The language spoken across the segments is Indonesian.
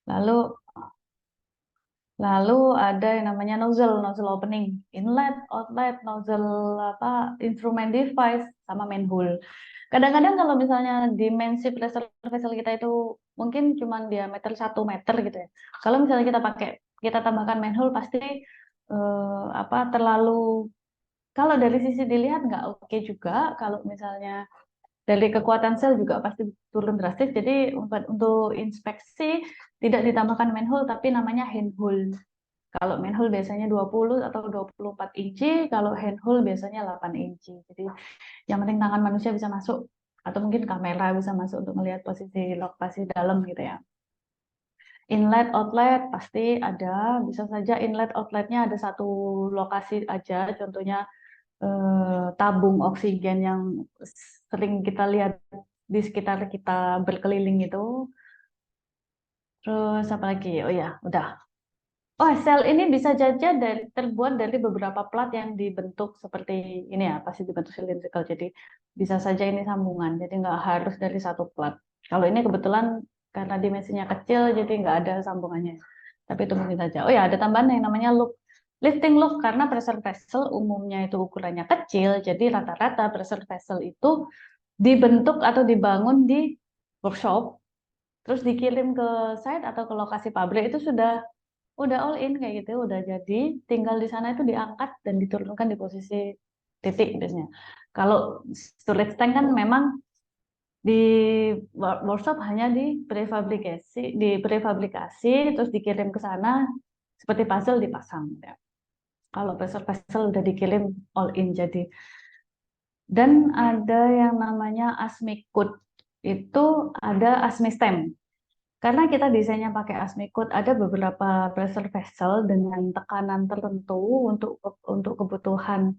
Lalu lalu ada yang namanya nozzle opening, inlet, outlet, nozzle apa, instrument device, sama manhole. Kadang-kadang kalau misalnya dimensi pressure vessel kita itu mungkin cuma diameter 1 meter gitu ya. Kalau misalnya kita tambahkan manhole pasti apa terlalu, kalau dari sisi dilihat nggak oke juga. Kalau misalnya dari kekuatan sel juga pasti turun drastis. Jadi untuk inspeksi tidak ditambahkan manhole tapi namanya handhole. Kalau manhole biasanya 20 atau 24 inci, kalau handhole biasanya 8 inci. Jadi yang penting tangan manusia bisa masuk, atau mungkin kamera bisa masuk untuk melihat posisi lokasi dalam gitu ya. Inlet outlet pasti ada, bisa saja inlet outletnya ada satu lokasi aja, contohnya tabung oksigen yang sering kita lihat di sekitar kita berkeliling itu. Terus apa lagi? Oh ya, udah. Oh, sel ini bisa saja terbuat dari beberapa plat yang dibentuk seperti ini ya, pasti dibentuk cylindrical. Jadi bisa saja ini sambungan, jadi nggak harus dari satu plat. Kalau ini kebetulan karena dimensinya kecil, jadi nggak ada sambungannya. Tapi itu mungkin saja. Oh ya, ada tambahan yang namanya loop. Lifting loop, karena pressure vessel umumnya itu ukurannya kecil, jadi rata-rata pressure vessel itu dibentuk atau dibangun di workshop, terus dikirim ke site atau ke lokasi pabrik itu udah all in kayak gitu, udah jadi, tinggal di sana itu diangkat dan diturunkan di posisi titik biasanya. Kalau storage tank kan memang di workshop hanya di prefabrikasi terus dikirim ke sana seperti puzzle dipasang ya. Kalau vessel udah dikirim all in jadi. Dan ada yang namanya ASMI-code, itu ada ASMI stem. Karena kita desainnya pakai ASMI-code, ada beberapa pressure vessel dengan tekanan tertentu untuk kebutuhan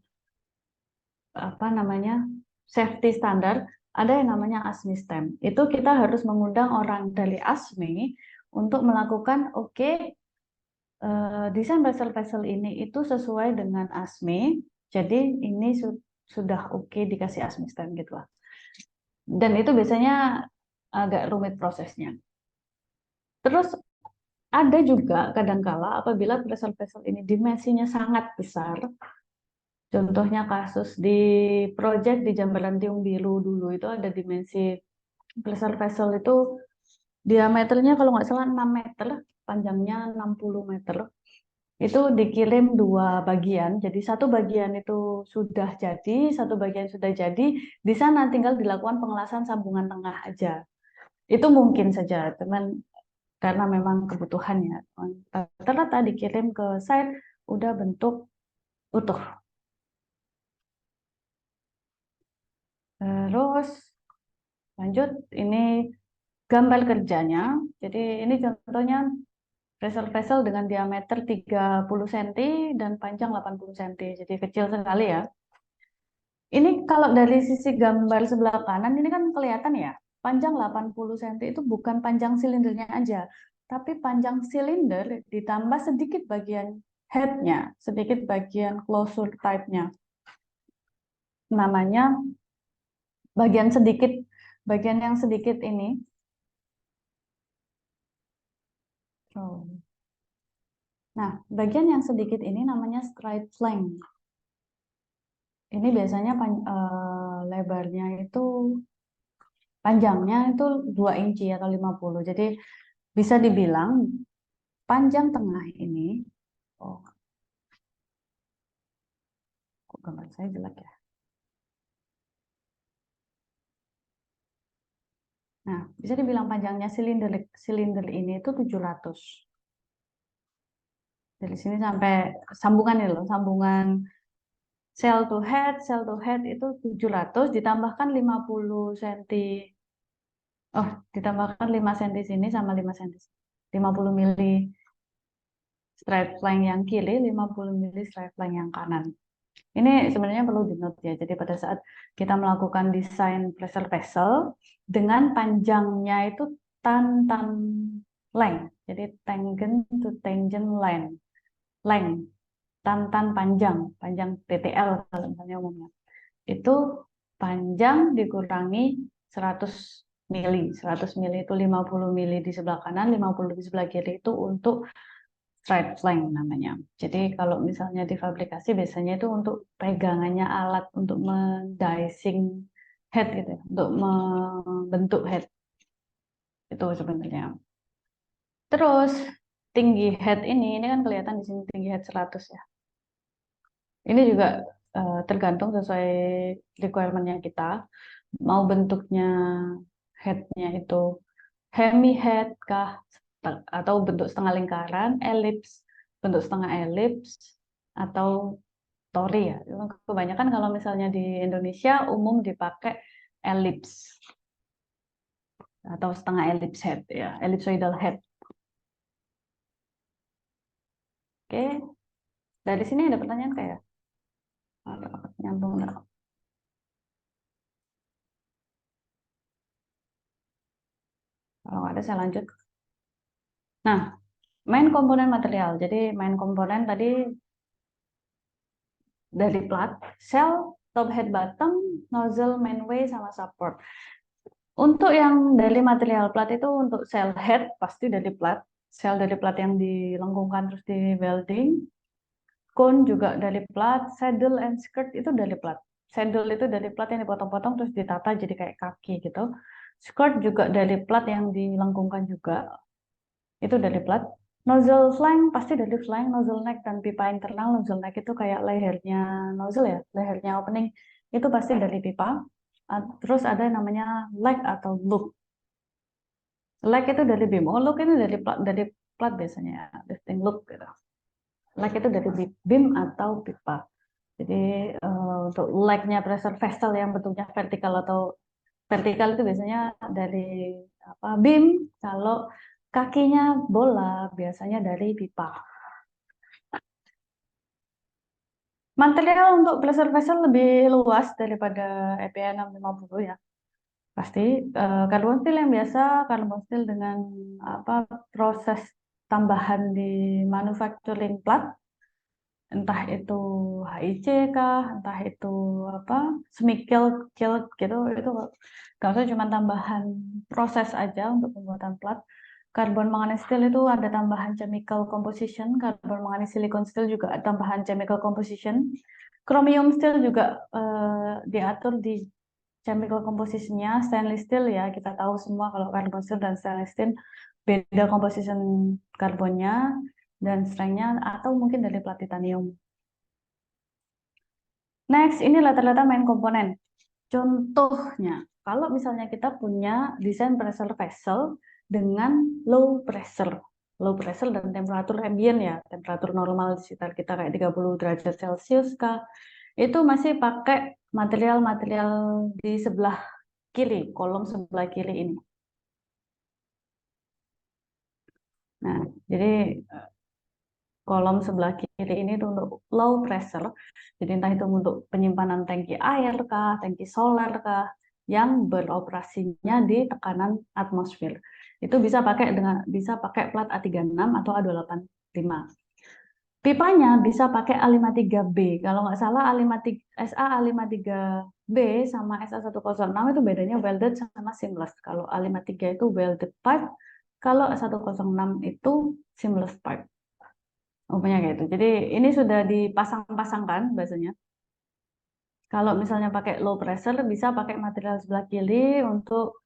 apa namanya safety standar, ada yang namanya ASMI stem. Itu kita harus mengundang orang dari ASMI untuk melakukan oke, desain pressure vessel ini itu sesuai dengan ASMI, jadi ini sudah oke dikasih ASMI stem gitu lah. Dan itu biasanya agak rumit prosesnya. Terus ada juga kadangkala apabila pressure vessel ini dimensinya sangat besar, contohnya kasus di proyek di Jambalan Tiung Biru dulu itu ada dimensi pressure vessel itu diameternya kalau nggak salah 6 meter, panjangnya 60 meter. Itu dikirim dua bagian, jadi satu bagian itu sudah jadi, satu bagian sudah jadi, di sana tinggal dilakukan pengelasan sambungan tengah aja. Itu mungkin saja, teman, karena memang kebutuhannya. Rata-rata dikirim ke site udah bentuk utuh. Terus lanjut, ini gambar kerjanya. Jadi ini contohnya pressure vessel dengan diameter 30 cm dan panjang 80 cm. Jadi kecil sekali ya. Ini kalau dari sisi gambar sebelah kanan ini kan kelihatan ya, panjang 80 cm itu bukan panjang silindernya aja, tapi panjang silinder ditambah sedikit bagian headnya, sedikit bagian closure type-nya. Namanya bagian sedikit, bagian yang sedikit ini. Oh. Nah, bagian yang sedikit ini namanya stride flank. Ini biasanya lebarnya itu, panjangnya itu 2 inci atau 50. Jadi bisa dibilang panjang tengah ini, oh, kok gambar saya jelek ya. Nah, bisa dibilang panjangnya silinder ini itu 700. Dari sini sampai sambungan ini loh, sambungan cell to head itu 700 ditambahkan 50 cm. Oh, ditambahkan 5 cm sini sama 5 cm. 50 mili straight flank yang kiri, 50 mili straight flank yang kanan. Ini sebenarnya perlu di-note ya. Jadi pada saat kita melakukan desain pressure vessel dengan panjangnya itu tan length. Jadi tangent to tangent length. Length, tan panjang, panjang TTL kalau misalnya umumnya. Itu panjang dikurangi 100 mili. 100 mili itu 50 mili di sebelah kanan, 50 di sebelah kiri itu untuk straight flank namanya. Jadi kalau misalnya di fabrikasi biasanya itu untuk pegangannya alat untuk mendicing head gitu, ya, untuk membentuk head itu sebenarnya. Terus tinggi head ini kan kelihatan di sini tinggi head 100 ya. Ini juga tergantung sesuai requirement-nya kita. Mau bentuknya head-nya itu hemi head kah atau bentuk setengah lingkaran, elips, bentuk setengah elips atau tori ya. Kebanyakan kalau misalnya di Indonesia umum dipakai elips atau setengah elips head ya, ellipsoidal head. Oke, dari sini ada pertanyaan kayak nyambung nggak? Kalau nggak ada saya lanjut. Nah, main komponen material. Jadi main komponen tadi dari plat, shell, top head bottom, nozzle, mainway, sama support. Untuk yang dari material plat itu untuk shell head pasti dari plat, shell dari plat yang dilengkungkan terus di welding, cone juga dari plat, saddle and skirt itu dari plat. Saddle itu dari plat yang dipotong-potong terus ditata jadi kayak kaki gitu. Skirt juga dari plat yang dilengkungkan juga, itu dari plat. Nozzle flank pasti dari flank, nozzle neck dan pipa internal. Nozzle neck itu kayak lehernya nozzle ya, lehernya opening itu pasti dari pipa. Terus ada yang namanya leg atau loop. Leg itu dari beam. Oh, loop itu dari plat biasanya, lifting loop gitu. Leg itu dari beam atau pipa. Jadi untuk legnya pressure vessel yang bentuknya vertikal atau vertikal itu biasanya dari apa beam. Kalau kakinya bola biasanya dari pipa. Material untuk pressure vessel lebih luas daripada EPA 650 ya. Pasti carbon steel yang biasa, carbon steel dengan apa proses tambahan di manufacturing plat, entah itu HIC kah, entah itu apa semikel kilt gitu, itu nggak usah cuma tambahan proses aja untuk pembuatan plat. Karbon manganese steel itu ada tambahan chemical composition, karbon manganese silicon steel juga ada tambahan chemical composition. Chromium steel juga diatur di chemical compositionnya. Stainless steel ya kita tahu semua kalau carbon steel dan stainless steel beda composition karbonnya dan strength-nya atau mungkin dari plat titanium. Next, ini rata-rata main komponen. Contohnya, kalau misalnya kita punya desain pressure vessel dengan low pressure dan temperatur ambient ya, temperatur normal di sekitar kita kayak 30 derajat Celcius kah, itu masih pakai material-material di sebelah kiri, kolom sebelah kiri ini. Nah, jadi kolom sebelah kiri ini itu untuk low pressure. Jadi entah itu untuk penyimpanan tangki air kah, tangki solar kah, yang beroperasinya di tekanan atmosfer. Itu bisa pakai plat A36 atau A285. Pipanya bisa pakai A53B. Kalau nggak salah SA A53B sama SA106 itu bedanya welded sama seamless. Kalau A53 itu welded pipe, kalau A106 itu seamless pipe. Umpamanya kayak itu. Jadi ini sudah dipasang-pasangkan bahasanya. Kalau misalnya pakai low pressure bisa pakai material sebelah kiri untuk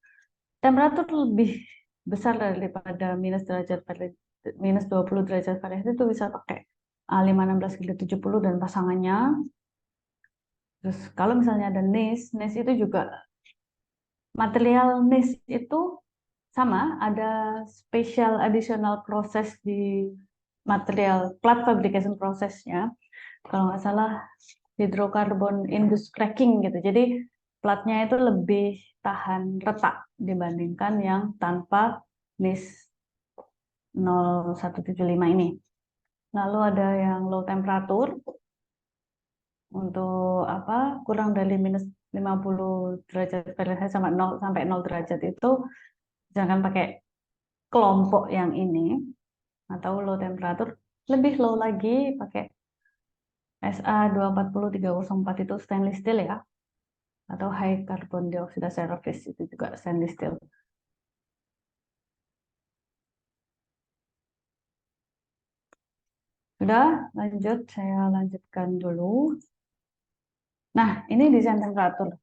temperatur lebih besar daripada minus 20 derajat Fahrenheit itu bisa pakai A516 70 dan pasangannya. Terus kalau misalnya ada NIS itu juga material NIS itu sama, ada special additional process di material plat fabrication prosesnya. Kalau nggak salah hydrocarbon induced cracking gitu. Jadi platnya itu lebih tahan retak dibandingkan yang tanpa NIS 0175 ini. Lalu ada yang low temperatur untuk apa kurang dari minus 50 derajat Fahrenheit sama 0 sampai 0 derajat itu jangan pakai kelompok yang ini atau low temperatur. Lebih low lagi pakai SA 240 304 itu stainless steel ya. atau high carbon dioxide service, itu juga stainless steel. Sudah, lanjut, saya lanjutkan dulu. Nah, ini desain temperatur.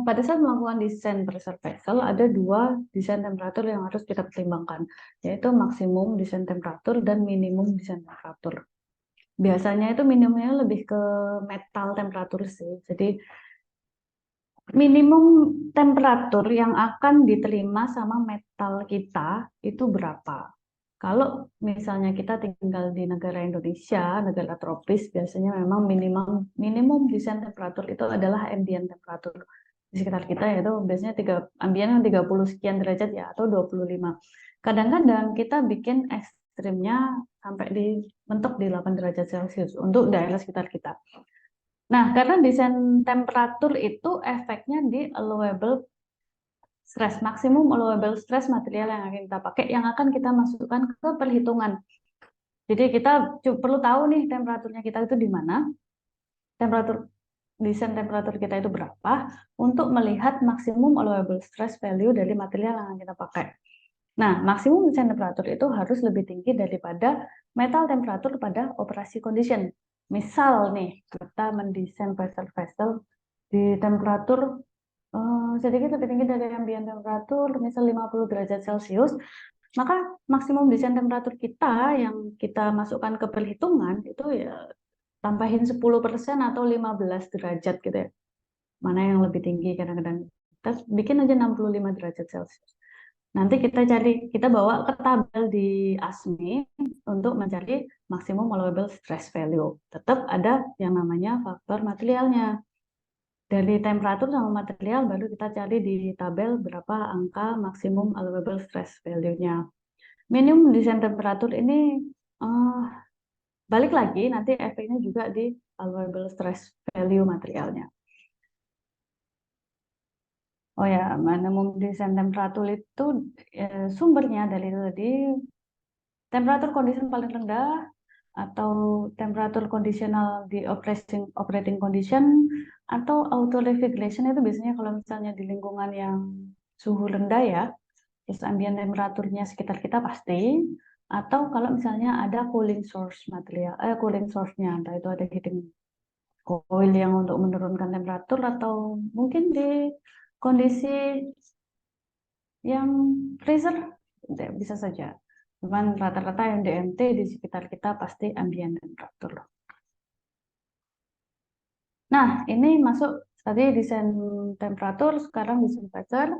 Pada saat melakukan desain pressure vessel, ada dua desain temperatur yang harus kita pertimbangkan, yaitu maksimum desain temperatur dan minimum desain temperatur. Biasanya itu minimumnya lebih ke metal temperatur sih. Jadi minimum temperatur yang akan diterima sama metal kita itu berapa? Kalau misalnya kita tinggal di negara Indonesia, negara tropis, biasanya memang minimum desain temperatur itu adalah ambient temperatur di sekitar kita, yaitu biasanya ambient 30 sekian derajat ya, atau 25. Kadang-kadang kita bikin ekstrimnya sampai mentok di 8 derajat Celcius untuk daerah sekitar kita. Nah, karena desain temperatur itu efeknya di allowable stress, maksimum allowable stress material yang akan kita pakai, yang akan kita masukkan ke perhitungan. Jadi kita perlu tahu nih temperaturnya kita itu di mana, desain temperatur kita itu berapa, untuk melihat maksimum allowable stress value dari material yang akan kita pakai. Nah, maksimum desain temperatur itu harus lebih tinggi daripada metal temperatur pada operasi condition. Misal nih, kita mendesain vessel di temperatur sedikit lebih tinggi dari ambient temperatur, misal 50 derajat Celcius, maka maksimum desain temperatur kita yang kita masukkan ke perhitungan itu ya tambahin 10% atau 15 derajat gitu ya. Mana yang lebih tinggi, kadang-kadang kita bikin aja 65 derajat Celcius. Nanti kita bawa ke tabel di ASME untuk mencari maksimum allowable stress value. Tetap ada yang namanya faktor materialnya. Dari temperatur sama material baru kita cari di tabel berapa angka maksimum allowable stress value-nya. Minimum desain temperatur ini balik lagi nanti efeknya juga di allowable stress value materialnya. Oh ya, minimum desain temperatur itu sumbernya dari temperatur condition paling rendah, atau temperatur kondisional di operating condition, atau auto refrigeration. Itu biasanya kalau misalnya di lingkungan yang suhu rendah ya, terus ambient temperaturnya sekitar kita pasti, atau kalau misalnya ada cooling source-nya, entah itu ada heating coil yang untuk menurunkan temperatur, atau mungkin di kondisi yang freezer bisa saja. Cuman rata-rata yang DMT di sekitar kita pasti ambient temperatur. Nah, ini masuk tadi desain temperatur, sekarang desain pressure.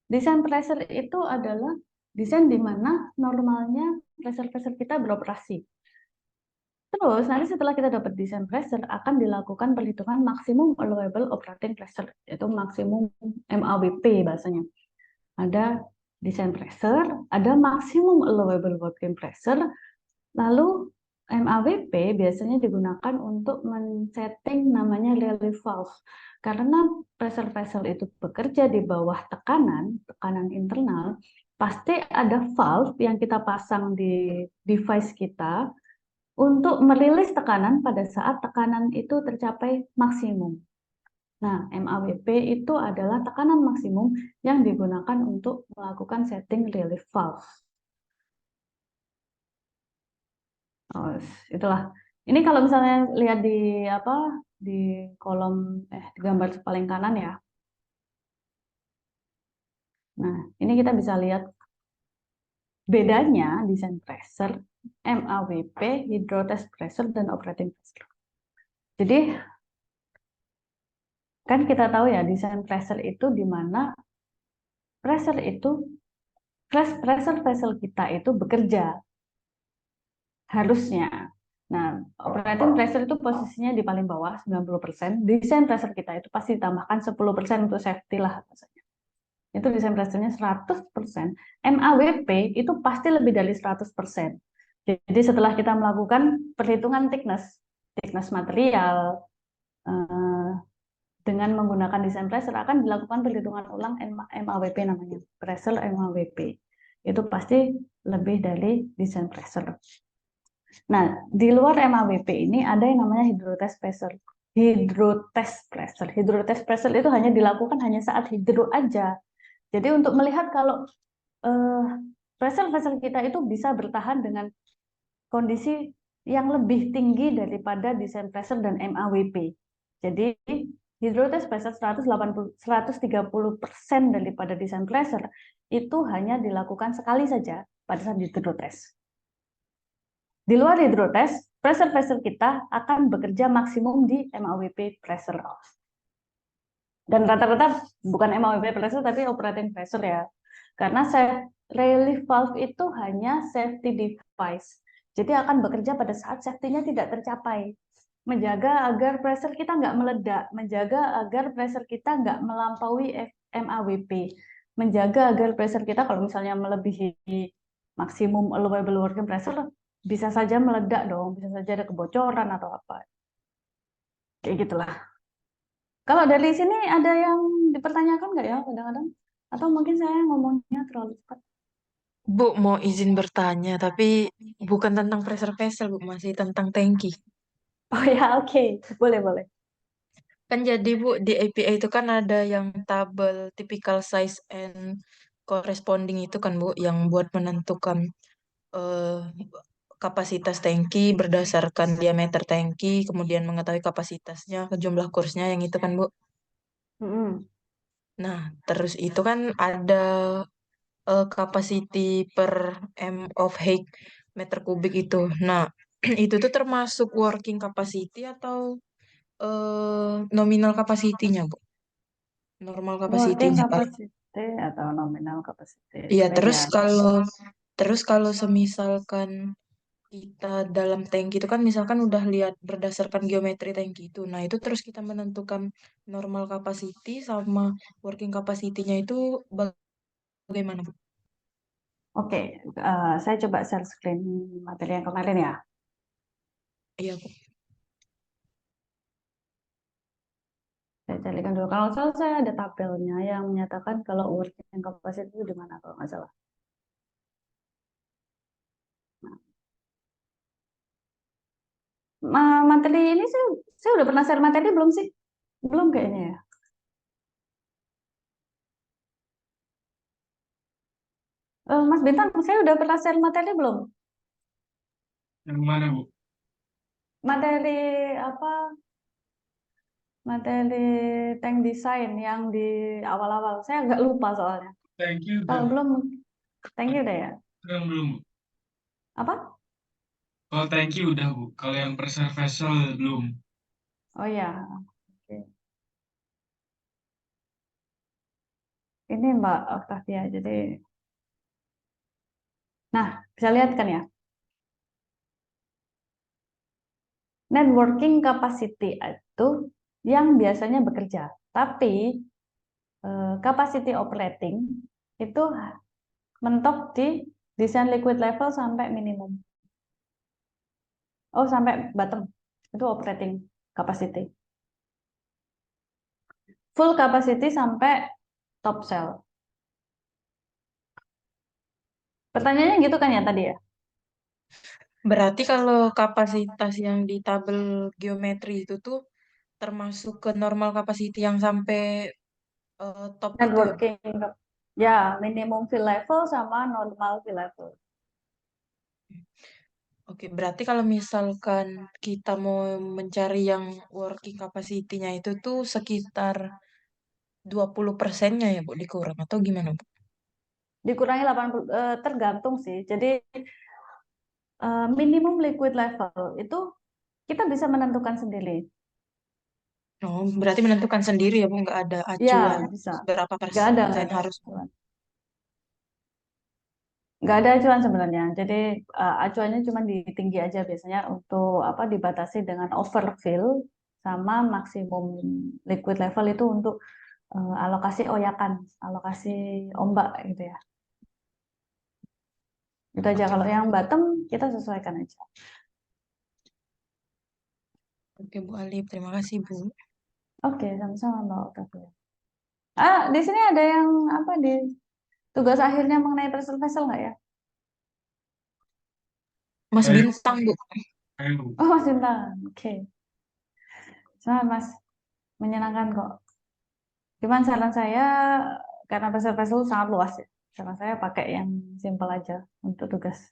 Desain pressure itu adalah desain di mana normalnya pressure kita beroperasi. Terus nanti setelah kita dapat desain pressure akan dilakukan perhitungan maksimum allowable operating pressure, yaitu maksimum MAWP bahasanya. Ada desain pressure, ada maksimum allowable working pressure, lalu MAWP biasanya digunakan untuk men-setting namanya relief valve. Karena pressure vessel itu bekerja di bawah tekanan internal, pasti ada valve yang kita pasang di device kita untuk merilis tekanan pada saat tekanan itu tercapai maksimum. Nah, MAWP itu adalah tekanan maksimum yang digunakan untuk melakukan setting relief valve. Oh, itulah. Ini kalau misalnya lihat di kolom di gambar paling kanan ya. Nah, ini kita bisa lihat bedanya desain pressure, MAWP, hydrotest pressure, dan operating pressure. Jadi kan kita tahu ya, desain pressure itu di mana pressure vessel kita itu bekerja harusnya. Nah, operating pressure itu posisinya di paling bawah 90%. Desain pressure kita itu pasti ditambahkan 10% untuk safety lah maksudnya. Itu desain pressure-nya 100%. MAWP itu pasti lebih dari 100%. Jadi setelah kita melakukan perhitungan thickness material, dengan menggunakan desain pressure akan dilakukan perhitungan ulang MAWP namanya, pressure MAWP. Itu pasti lebih dari desain pressure. Nah, di luar MAWP ini ada yang namanya hydrotest pressure. hydrotest pressure. Hydrotest pressure itu hanya dilakukan hanya saat hidro aja. Jadi untuk melihat kalau eh, vessel-vessel kita itu bisa bertahan dengan kondisi yang lebih tinggi daripada desain pressure dan MAWP. Jadi hydrotest pressure 130% daripada desain pressure itu hanya dilakukan sekali saja pada saat hydrotest. Di luar hydrotest, pressure vessel kita akan bekerja maksimum di MAWP pressure. Dan rata-rata bukan MAWP pressure tapi operating pressure ya. Karena relief valve itu hanya safety device. Jadi akan bekerja pada saat safety-nya tidak tercapai. Menjaga agar pressure kita nggak meledak, menjaga agar pressure kita nggak melampaui MAWP, menjaga agar pressure kita kalau misalnya melebihi maksimum allowable working pressure, bisa saja meledak dong, bisa saja ada kebocoran atau apa. Kayak gitulah. Kalau dari sini ada yang dipertanyakan nggak ya kadang-kadang? Atau mungkin saya ngomongnya terlalu cepat? Bu, mau izin bertanya, tapi bukan tentang pressure vessel, Bu, masih tentang tangki. Oh ya, oke. Boleh, boleh. Kan jadi, Bu, di APA itu kan ada yang tabel typical size and corresponding itu kan, Bu, yang buat menentukan eh, kapasitas tangki berdasarkan diameter tangki, kemudian mengetahui kapasitasnya, jumlah kursnya, yang itu kan, Bu. Mm-mm. Nah, terus itu kan ada capacity per M of Higg meter kubik itu. Nah, itu tuh termasuk working capacity atau nominal capacity-nya, Bu? Normal Working capacity-nya, Pak. capacity atau nominal capacity. Iya, Beda. terus kalau semisalkan kita dalam tangki itu kan misalkan udah lihat berdasarkan geometri tangki itu. Nah, itu terus kita menentukan normal capacity sama working capacity-nya itu bagaimana, Bu? Oke, saya coba share screen materi yang kemarin ya. Iya, Bu. Saya carikan dulu. Kalau salah saya ada tabelnya yang menyatakan kalau working capacity itu di mana kalau nggak salah. Materi ini saya udah pernah share materi belum sih? Belum kayaknya ya. Mas Bintang, saya udah pernah share materi belum? Yang mana, Bu? Materi apa? Materi tank design yang di awal-awal. Saya agak lupa soalnya. Thank you, Kalau udah. belum, thank you deh ya. Belum, Bu. Apa? Kalau thank you udah, Bu. Kalau yang pressure vessel belum. Oh ya, oke. Ini Mbak Octavia. Jadi, nah bisa lihat kan ya. Networking capacity itu yang biasanya bekerja. Tapi capacity operating itu mentok di desain liquid level sampai minimum. Oh, sampai bottom. Itu operating capacity. Full capacity sampai top cell. Pertanyaannya gitu kan ya tadi ya? Berarti kalau kapasitas yang di tabel geometri itu tuh termasuk ke normal capacity yang sampai top itu ya, Bu? Networking. Ya, minimum field level sama normal field level. Oke, berarti kalau misalkan kita mau mencari yang working capacity-nya itu tuh sekitar 20%-nya ya, Bu, dikurang atau gimana, Bu? Dikurangi 80, tergantung sih. Jadi minimum liquid level itu kita bisa menentukan sendiri. Oh, berarti menentukan sendiri ya, Bu, nggak ada Ya, acuan bisa. berapa Nggak persen ada harus. acuan. Nggak ada acuan sebenarnya. Jadi acuannya cuma di tinggi aja biasanya untuk apa dibatasi dengan overfill sama maksimum liquid level itu untuk alokasi oyakan, alokasi ombak gitu ya. Itu aja. Oke, Kalau Bu. yang bottom kita sesuaikan aja. Oke, Bu Alif. Terima kasih, Bu. Oke, sama-sama Mbak Octavia. Di sini ada yang apa di tugas akhirnya mengenai pressure vessel nggak ya? Mas Saya, Bintang, Bu. Bu. Oh, Mas Intan. Oke. Semangat Mas, menyenangkan kok. Cuman saran saya, karena vessel sangat luas ya, saran saya pakai yang simple aja untuk tugas.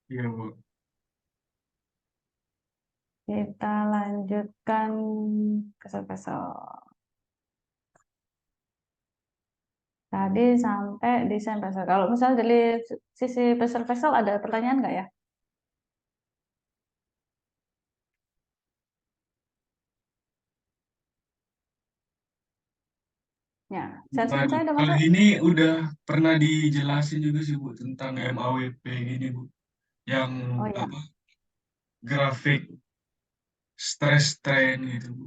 Iya, Bu. Kita lanjutkan ke vessel. Tadi sampai desain vessel. Kalau misalnya dari sisi vessel ada pertanyaan nggak ya? Ya, statement saya udah Kalau masuk. ini udah pernah dijelasin juga sih, Bu, tentang MAWP gini, Bu. Yang Oh ya, apa? Grafik stress strain gitu, Bu.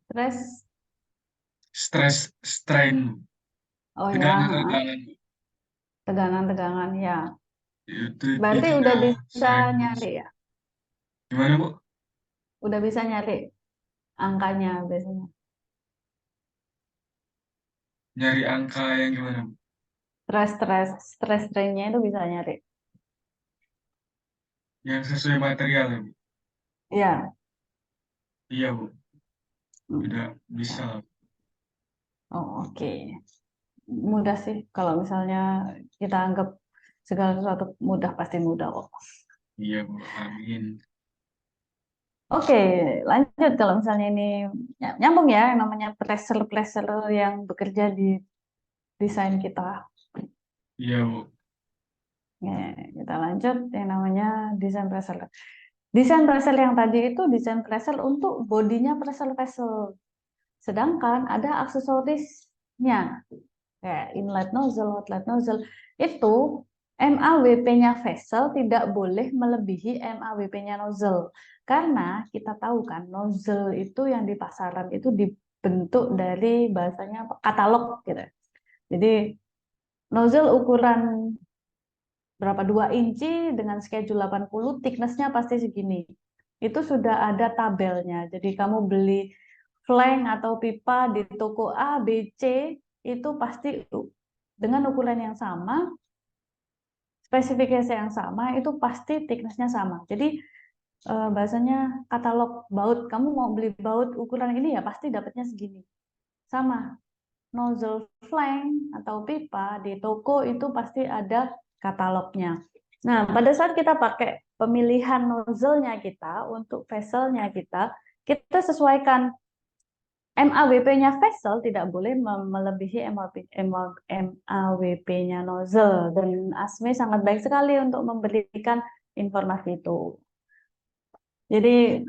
stress. Stress strain, Bu. Oh ya, Tegangan-tegangan, Bu. tegangan-tegangan ya. Itu Berarti udah udah bisa saya nulis. nyari ya? Gimana, Bu? Udah bisa nyari angkanya biasanya. Nyari angka yang gimana, Bu? Stress strain-nya itu bisa nyari. Yang sesuai material ya, Bu? Iya. Iya, Bu. Hmm. Udah bisa. Ya. Oh, oke. Mudah sih kalau misalnya kita anggap segala sesuatu mudah, pasti mudah kok. Iya, Bu. Amin. Oke, lanjut kalau misalnya ini nyambung ya, yang namanya pressure yang bekerja di desain kita. Iya, Bu. Ya, kita lanjut yang namanya desain pressure. Desain pressure yang tadi itu desain pressure untuk bodinya pressure vessel. Sedangkan ada aksesorisnya, kayak inlet nozzle, outlet nozzle. Itu MAWP-nya vessel tidak boleh melebihi MAWP-nya nozzle. Karena kita tahu kan, nozzle itu yang di pasaran itu dibentuk dari bahasanya katalog gitu. Jadi nozzle ukuran berapa 2 inci dengan schedule 80, thickness-nya pasti segini. Itu sudah ada tabelnya. Jadi kamu beli flank atau pipa di toko A, B, C itu pasti dengan ukuran yang sama, spesifikasi yang sama, itu pasti thickness-nya sama. Jadi bahasanya katalog baut, kamu mau beli baut ukuran ini ya pasti dapatnya segini. Sama, nozzle flank atau pipa di toko itu pasti ada katalognya. Nah, pada saat kita pakai pemilihan nozzle-nya kita untuk vessel-nya kita sesuaikan MAWP-nya vessel tidak boleh melebihi MAWP-nya nozzle. Dan ASME sangat baik sekali untuk memberikan informasi itu. Jadi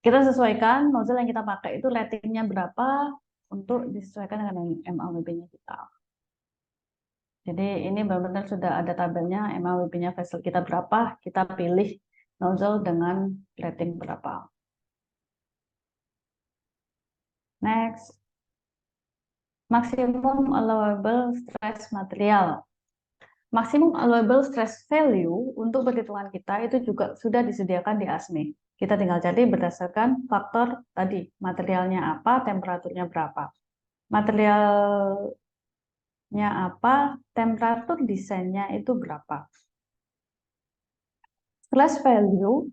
kita sesuaikan nozzle yang kita pakai itu ratingnya berapa untuk disesuaikan dengan MAWP-nya kita. Jadi ini benar-benar sudah ada tabelnya MAWP-nya vessel kita berapa, kita pilih nozzle dengan rating berapa. Next, maximum allowable stress material. Maximum allowable stress value untuk perhitungan kita itu juga sudah disediakan di ASME. Kita tinggal cari berdasarkan faktor tadi, materialnya apa, temperaturnya berapa. Materialnya apa, temperatur desainnya itu berapa. Stress value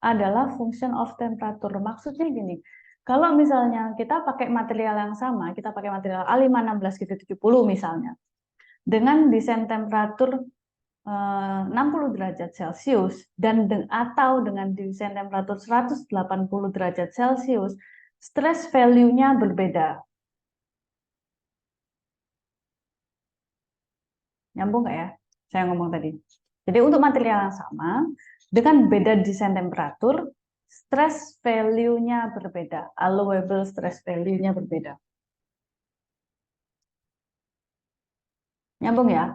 adalah function of temperature. Maksudnya gini, kalau misalnya kita pakai material yang sama, kita pakai material A516-70 misalnya, dengan desain temperatur 60 derajat Celcius atau dengan desain temperatur 180 derajat Celcius, stress value-nya berbeda. Nyambung nggak ya? Saya ngomong tadi. Jadi untuk material yang sama, dengan beda desain temperatur, stress value-nya berbeda. Allowable stress value-nya berbeda. Nyambung ya?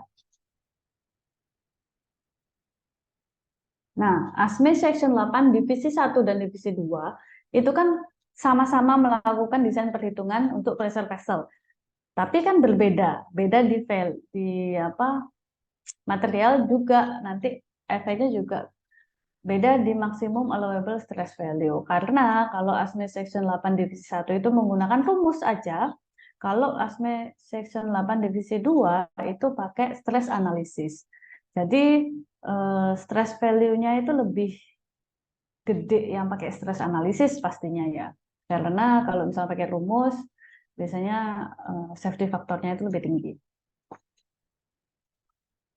Nah, ASME Section 8 Divisi 1 dan Divisi 2 itu kan sama-sama melakukan desain perhitungan untuk pressure vessel. Tapi kan berbeda, beda di apa material juga nanti efeknya juga beda di maksimum allowable stress value. Karena kalau ASME Section 8 Divisi 1 itu menggunakan rumus aja, kalau ASME Section 8 Divisi 2 itu pakai stress analysis. Jadi stress value-nya itu lebih gede yang pakai stress analisis pastinya ya. Karena kalau misalnya pakai rumus, biasanya safety faktornya itu lebih tinggi.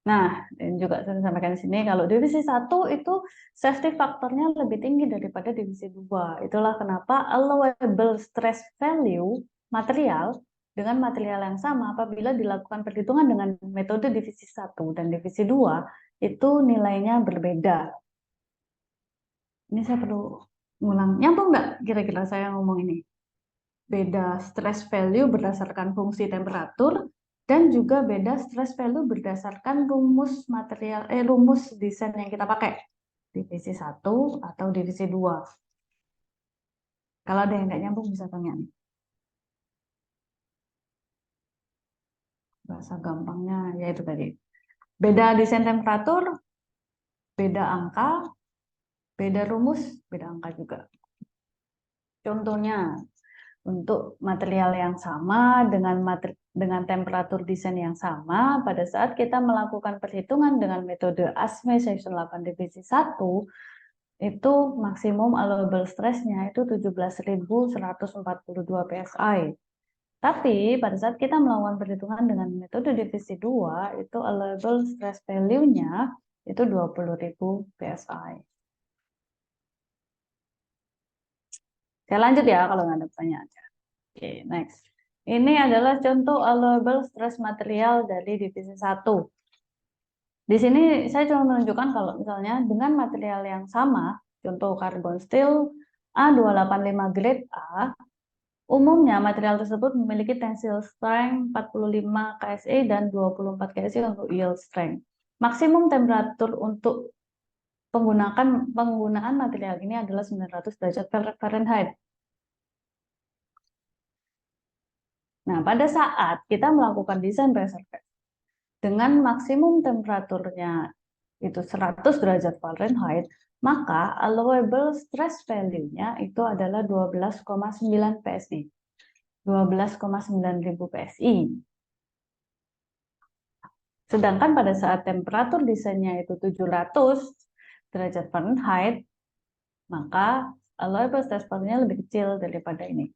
Nah, dan juga saya sampaikan di sini, kalau divisi 1 itu safety faktornya lebih tinggi daripada divisi 2. Itulah kenapa allowable stress value material dengan material yang sama apabila dilakukan perhitungan dengan metode divisi 1 dan divisi 2 itu nilainya berbeda. Ini saya perlu ngulang. Nyambung nggak kira-kira saya ngomong ini? Beda stress value berdasarkan fungsi temperatur dan juga beda stress value berdasarkan rumus rumus desain yang kita pakai. Divisi 1 atau divisi 2. Kalau ada yang nggak nyambung bisa tanya nih. Bahasa gampangnya yaitu tadi. Beda desain temperatur, beda angka, beda rumus, beda angka juga. Contohnya, untuk material yang sama dengan temperatur desain yang sama, pada saat kita melakukan perhitungan dengan metode ASME Section 8 divisi 1, itu maksimum allowable stress-nya itu 17.142 PSI. Tapi pada saat kita melakukan perhitungan dengan metode divisi 2, itu allowable stress value-nya itu 20.000 PSI. Saya lanjut ya kalau nggak ada pertanyaan. Oke, next. Ini adalah contoh allowable stress material dari divisi 1. Di sini saya cuma menunjukkan kalau misalnya dengan material yang sama, contoh carbon steel A285 grade A, umumnya material tersebut memiliki tensile strength 45 KSI dan 24 KSI untuk yield strength. Maksimum temperatur untuk penggunaan material ini adalah 900 derajat Fahrenheit. Nah, pada saat kita melakukan desain pressure vessel dengan maksimum temperaturnya itu 100 derajat Fahrenheit, maka allowable stress value-nya itu adalah 12,9 PSI. 12,9.000 PSI. Sedangkan pada saat temperatur desainnya itu 700 derajat Fahrenheit, maka allowable stress value-nya lebih kecil daripada ini,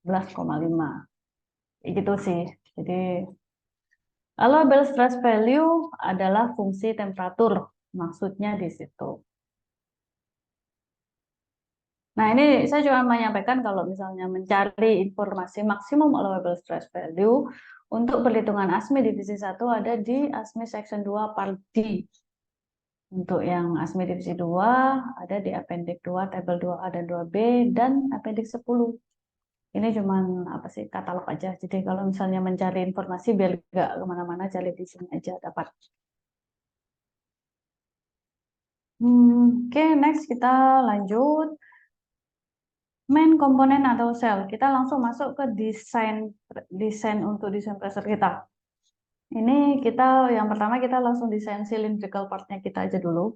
11,5. Gitu sih. Jadi allowable stress value adalah fungsi temperatur, maksudnya di situ. Nah, ini saya cuma menyampaikan kalau misalnya mencari informasi maksimum allowable stress value untuk perhitungan ASME divisi 1 ada di ASME section 2 part D. Untuk yang ASME divisi 2 ada di appendix 2 tabel 2A dan 2B dan appendix 10. Ini cuma apa sih katalog aja. Jadi kalau misalnya mencari informasi biar nggak kemana-mana, cari di sini aja dapat. Oke, next kita lanjut. Main komponen atau sel. Kita langsung masuk ke desain untuk desain pressure kita. Ini kita yang pertama kita langsung desain cylindrical part-nya kita aja dulu.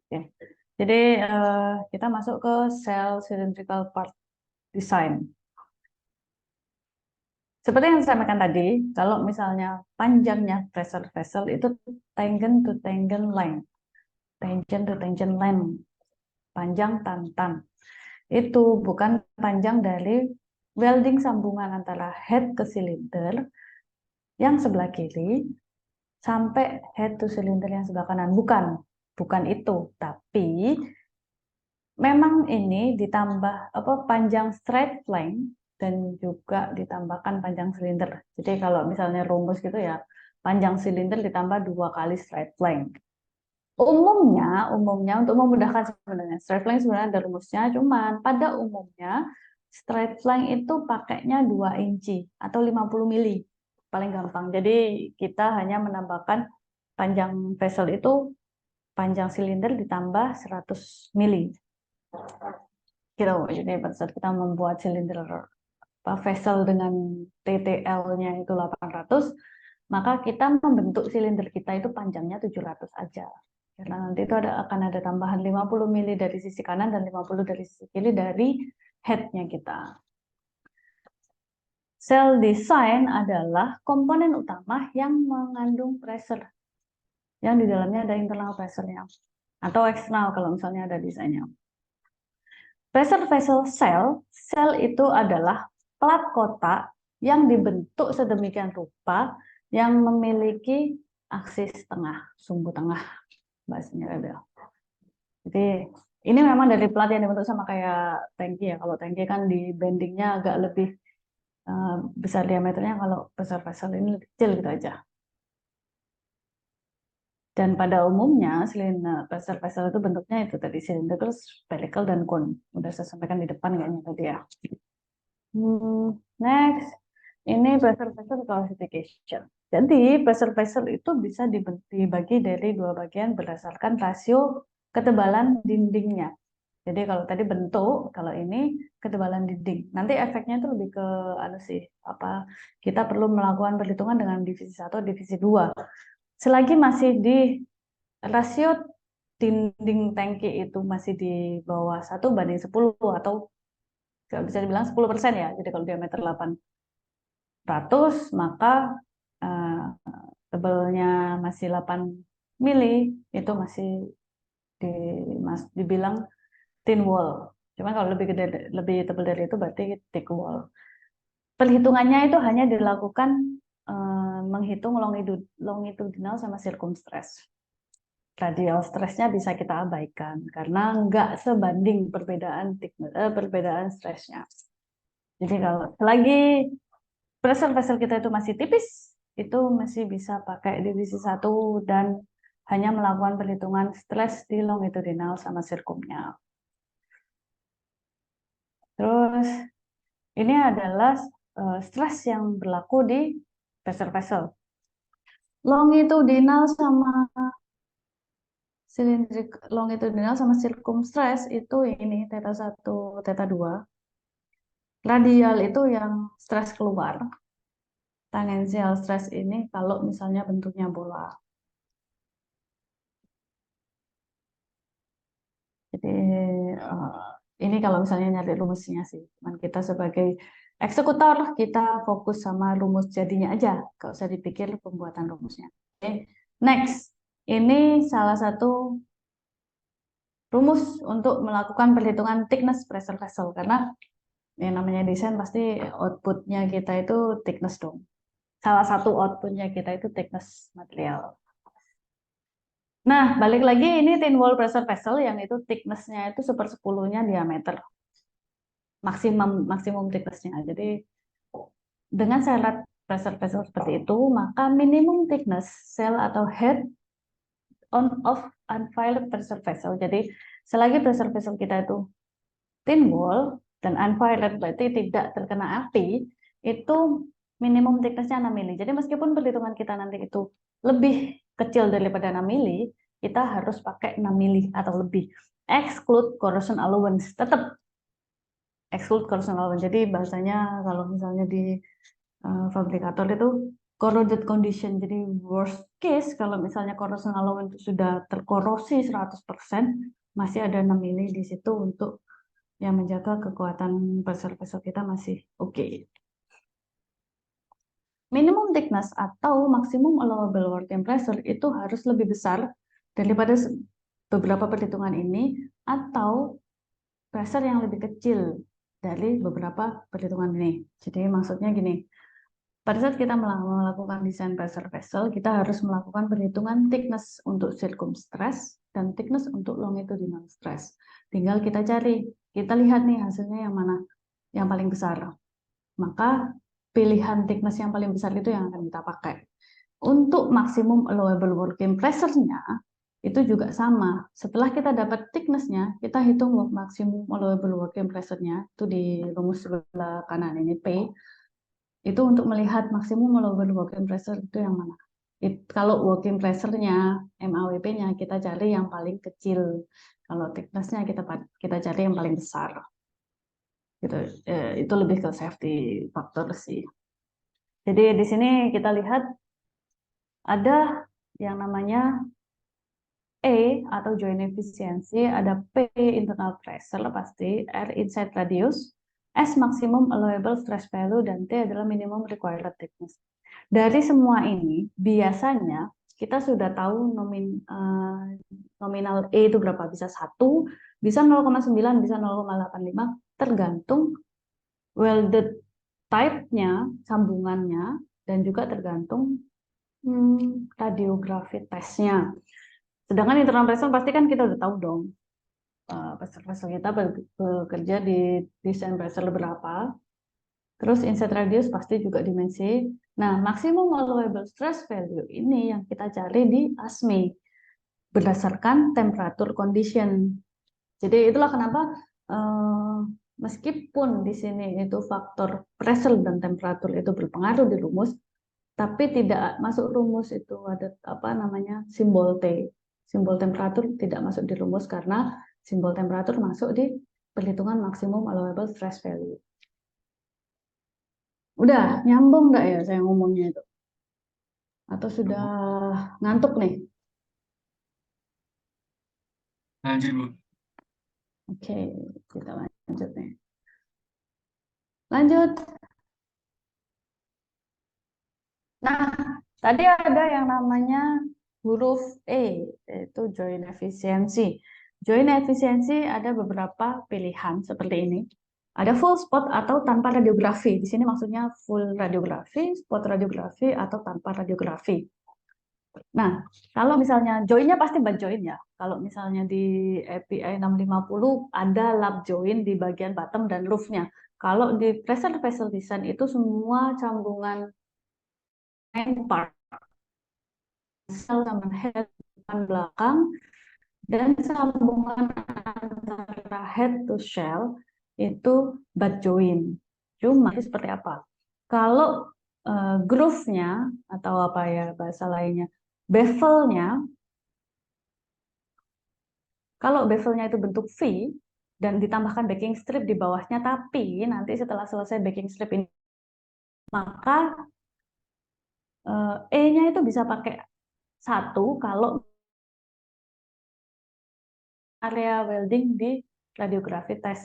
Oke. Jadi kita masuk ke cell cylindrical part design. Seperti yang saya sampaikan tadi, kalau misalnya panjangnya pressure vessel itu tangent to tangent line. Tangent to tangent line. Panjang tantan. Itu bukan panjang dari welding sambungan antara head ke silinder yang sebelah kiri sampai head to silinder yang sebelah kanan. Bukan itu. Tapi memang ini ditambah panjang straight length dan juga ditambahkan panjang silinder. Jadi kalau misalnya rumus gitu ya, panjang silinder ditambah 2 kali straight length. Umumnya untuk memudahkan sebenarnya straight length sebenarnya ada rumusnya, cuman pada umumnya straight length itu pakainya 2 inci atau 50 mili paling gampang. Jadi kita hanya menambahkan panjang vessel itu panjang silinder ditambah 100 mili. Gitu. Jadi pada saat kita membuat silinder vessel dengan TTL-nya itu 800, maka kita membentuk silinder kita itu panjangnya 700 aja. Karena nanti itu akan ada tambahan 50 mili dari sisi kanan dan 50 dari sisi kiri dari head-nya kita. Cell design adalah komponen utama yang mengandung pressure, yang di dalamnya ada internal pressure-nya, atau eksternal kalau misalnya ada desainnya. Pressure vessel cell, sel itu adalah plat kotak yang dibentuk sedemikian rupa yang memiliki aksis tengah, sumbu tengah, bahasanya ada. Jadi ini memang dari plat yang dibentuk sama kayak tangki ya. Kalau tangki kan di bendingnya agak lebih besar diameternya, kalau pressure vessel ini lebih kecil gitu aja. Dan pada umumnya pressure vessel itu bentuknya itu tadi cylindrical, spherical, dan cone. Udah saya sampaikan di depan kayaknya tadi ya. Next, ini pressure vessel classification. Jadi pressure vessel itu bisa dibagi dari dua bagian berdasarkan rasio ketebalan dindingnya. Jadi kalau tadi bentuk, kalau ini ketebalan dinding. Nanti efeknya itu lebih ke kita perlu melakukan perhitungan dengan divisi 1, divisi 2. Selagi masih di rasio dinding tangki itu masih di bawah 1:10 atau bisa dibilang 10% ya. Jadi kalau diameter 800, maka tebalnya masih 8 mili, itu masih dibilang thin wall. Cuman kalau lebih tebal dari itu berarti thick wall. Perhitungannya itu hanya dilakukan menghitung longitudinal sama circumstress. Radial stressnya bisa kita abaikan karena nggak sebanding perbedaan stressnya. Jadi kalau selagi pressure vessel kita itu masih tipis, itu masih bisa pakai divisi 1 dan hanya melakukan perhitungan stres di longitudinal sama sirkumnya. Terus ini adalah stres yang berlaku di pressure vessel. Longitudinal sama circumstress itu ini theta 1, theta 2. Radial itu yang stres keluar. Tangensial stres ini kalau misalnya bentuknya bola. Jadi ini kalau misalnya nyari rumusnya sih. Cuman kita sebagai eksekutor, kita fokus sama rumus jadinya aja. Nggak usah dipikir pembuatan rumusnya. Oke. Next, ini salah satu rumus untuk melakukan perhitungan thickness pressure vessel. Karena yang namanya desain pasti outputnya kita itu thickness dong. Salah satu outputnya kita itu thickness material. Nah, balik lagi ini thin wall pressure vessel yang itu thickness-nya itu 1/10-nya diameter. Maksimum thickness-nya. Jadi dengan syarat pressure vessel seperti itu, maka minimum thickness cell atau head of unfiled pressure vessel. Jadi selagi pressure vessel kita itu thin wall dan unfiled berarti tidak terkena api, itu minimum thickness-nya 6 mili. Jadi meskipun perhitungan kita nanti itu lebih kecil daripada 6 mili, kita harus pakai 6 mili atau lebih. Exclude corrosion allowance. Tetap exclude corrosion allowance. Jadi bahasanya kalau misalnya di fabrikator itu corroded condition. Jadi worst case kalau misalnya corrosion allowance sudah terkorosi 100%, masih ada 6 mili di situ untuk yang menjaga kekuatan pressure vessel kita masih oke. Minimum thickness atau maksimum allowable working pressure itu harus lebih besar daripada beberapa perhitungan ini atau pressure yang lebih kecil dari beberapa perhitungan ini. Jadi maksudnya gini, pada saat kita melakukan desain pressure vessel, kita harus melakukan perhitungan thickness untuk circumstress dan thickness untuk longitudinal stress. Tinggal kita cari, kita lihat nih hasilnya yang mana yang paling besar. Maka pilihan thickness yang paling besar itu yang akan kita pakai. Untuk maksimum allowable working pressure-nya itu juga sama. Setelah kita dapat thickness-nya, kita hitung maksimum allowable working pressure-nya itu di rumus sebelah kanan ini P. Itu untuk melihat maksimum allowable working pressure itu yang mana. Kalau working pressure-nya, MAWP-nya kita cari yang paling kecil. Kalau thickness-nya kita cari yang paling besar. Gitu. Itu lebih ke safety factor sih. Jadi di sini kita lihat ada yang namanya E atau joint efficiency, ada P internal pressure pasti, R inside radius, S maximum allowable stress value, dan T adalah minimum required thickness. Dari semua ini, biasanya kita sudah tahu nominal E itu berapa. Bisa 1, bisa 0,9, bisa 0,85, tergantung welded type-nya, sambungannya, dan juga tergantung radiografi tesnya. Sedangkan internal pressure pasti kan kita udah tahu dong. Pressure kita bekerja di desain pressure berapa. Terus inset radius pasti juga dimensi. Nah, maximum allowable stress value ini yang kita cari di ASME berdasarkan temperatur condition. Jadi itulah kenapa meskipun di sini itu faktor pressure dan temperatur itu berpengaruh di rumus, tapi tidak masuk rumus itu ada apa namanya simbol T. Simbol temperatur tidak masuk di rumus karena simbol temperatur masuk di perhitungan maksimum allowable stress value. Udah nyambung nggak ya saya ngomongnya itu? Atau sudah ngantuk nih? Lanjut, Bu. Oke, kita lanjut nih. Lanjut. Nah, tadi ada yang namanya huruf E, yaitu joint efisiensi. Joint efisiensi ada beberapa pilihan seperti ini. Ada full spot atau tanpa radiografi. Di sini maksudnya full radiografi, spot radiografi, atau tanpa radiografi. Nah, kalau misalnya joinnya pasti butt join ya. Kalau misalnya di API 650 ada lap join di bagian bottom dan roofnya. Kalau di pressure vessel design itu semua sambungan main part, shell sama head depan belakang, dan sambungan antara head to shell itu butt join. Cuma seperti apa? Kalau groove-nya atau apa ya bahasa lainnya, bevelnya, kalau bevelnya itu bentuk V dan ditambahkan backing strip di bawahnya, tapi nanti setelah selesai backing strip ini, maka E-nya itu bisa pakai 1 kalau area welding di radiografi tes.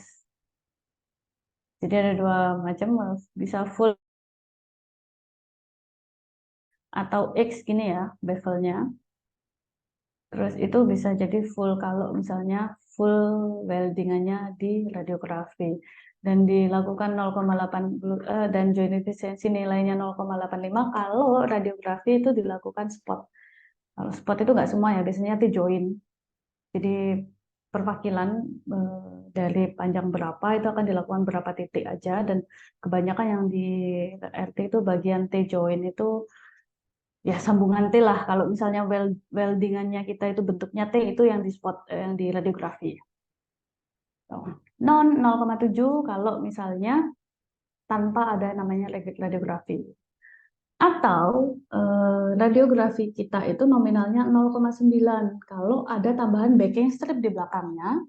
Jadi ada 2 macam, bisa full atau X gini ya bevelnya. Terus itu bisa jadi full kalau misalnya full weldingannya di radiografi. Dan dilakukan 0,8 dan joint efisiensi nilainya 0,85 kalau radiografi itu dilakukan spot. Kalau spot itu nggak semua ya, biasanya di joint. Jadi perwakilan dari panjang berapa itu akan dilakukan berapa titik aja, dan kebanyakan yang di RT itu bagian T joint itu ya sambungan T lah. Kalau misalnya weldingannya kita itu bentuknya T, itu yang di spot yang di radiografi. Non 0,7 kalau misalnya tanpa ada namanya radiografi. Atau radiografi kita itu nominalnya 0,9 kalau ada tambahan backing strip di belakangnya,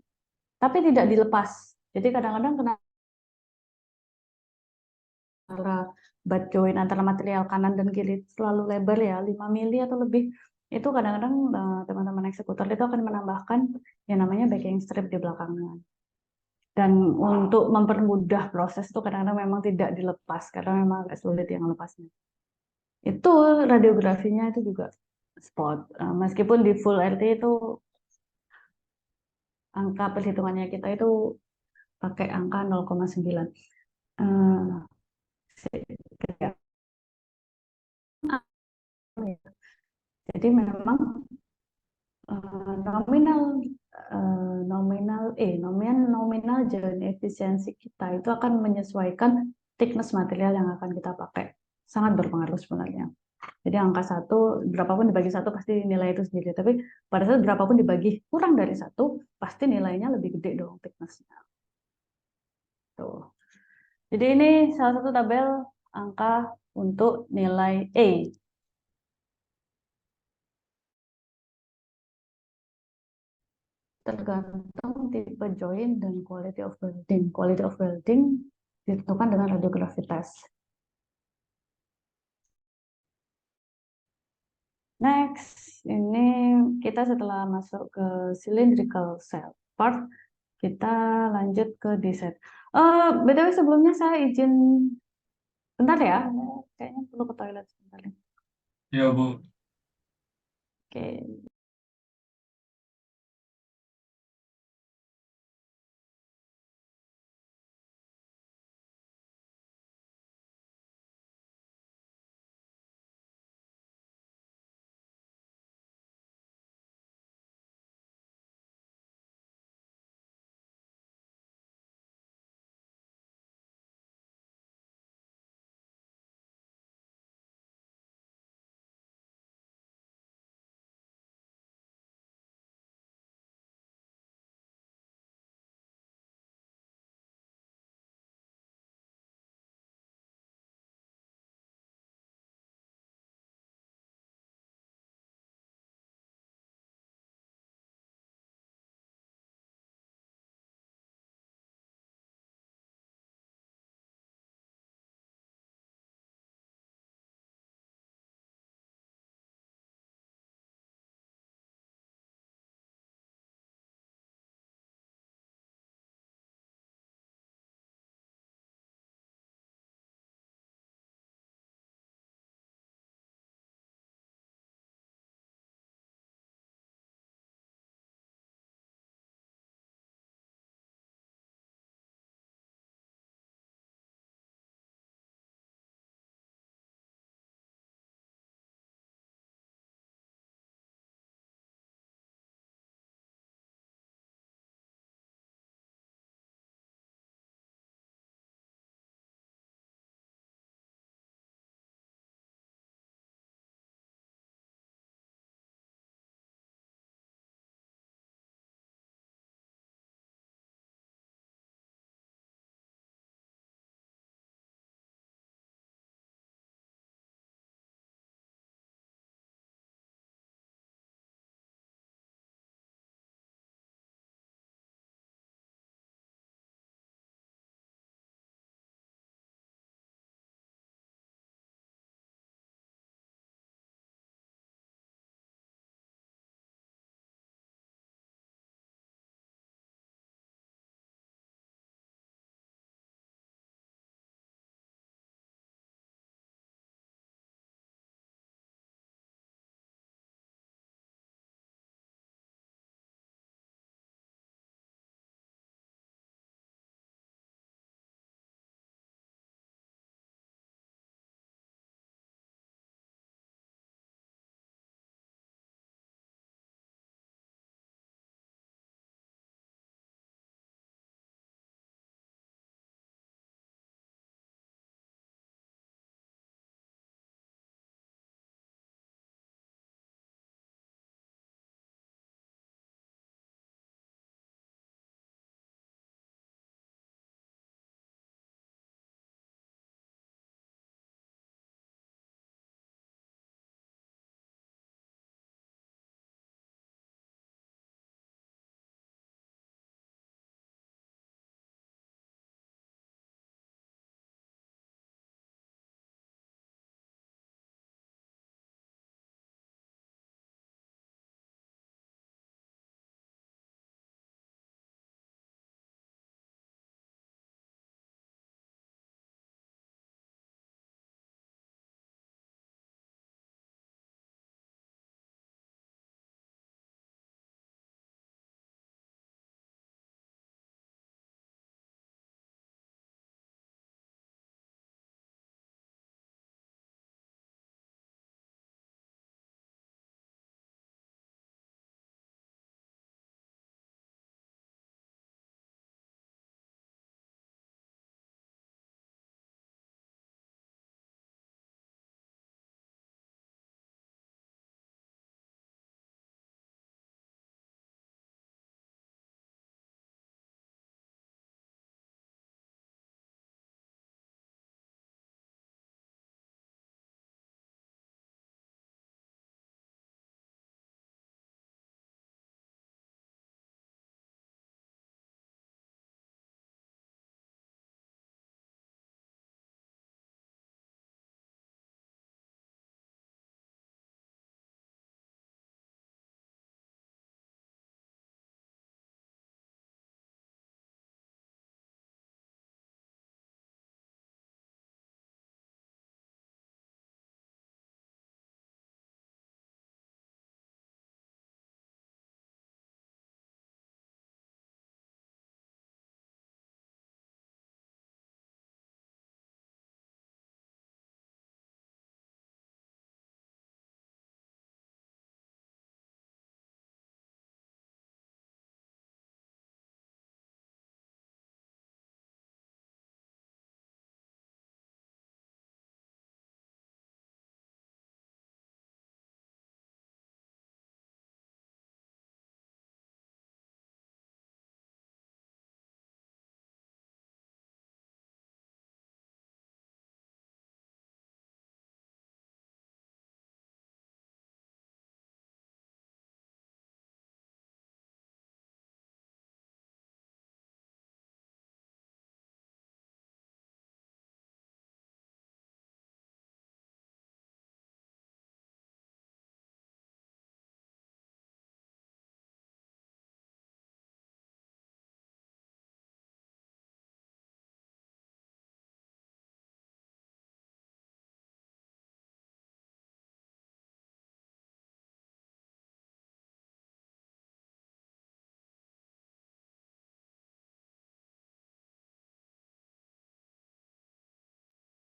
tapi tidak dilepas. Jadi kadang-kadang antara butt joint antara material kanan dan kiri selalu lebar ya, 5 mili atau lebih. Itu kadang-kadang teman-teman eksekutor itu akan menambahkan yang namanya backing strip di belakangnya. Dan untuk mempermudah proses itu kadang-kadang memang tidak dilepas karena memang agak sulit yang lepasnya. Itu radiografinya itu juga spot. Meskipun di full RT itu angka perhitungannya kita itu pakai angka 0,9. Jadi memang nominal joint efisiensi kita itu akan menyesuaikan thickness material yang akan kita pakai. Sangat berpengaruh sebenarnya. Jadi angka 1, berapapun dibagi 1 pasti nilai itu sendiri. Tapi pada saat berapapun dibagi kurang dari 1, pasti nilainya lebih gede dong thickness-nya. Tuh. Jadi ini salah satu tabel angka untuk nilai E. Tergantung tipe joint dan quality of welding. Quality of welding ditentukan dengan radiografi test. Next, ini kita setelah masuk ke cylindrical cell part, kita lanjut ke desain. BTW sebelumnya saya izin bentar ya, kayaknya perlu ke toilet sebentar. Ya, Bu. Oke.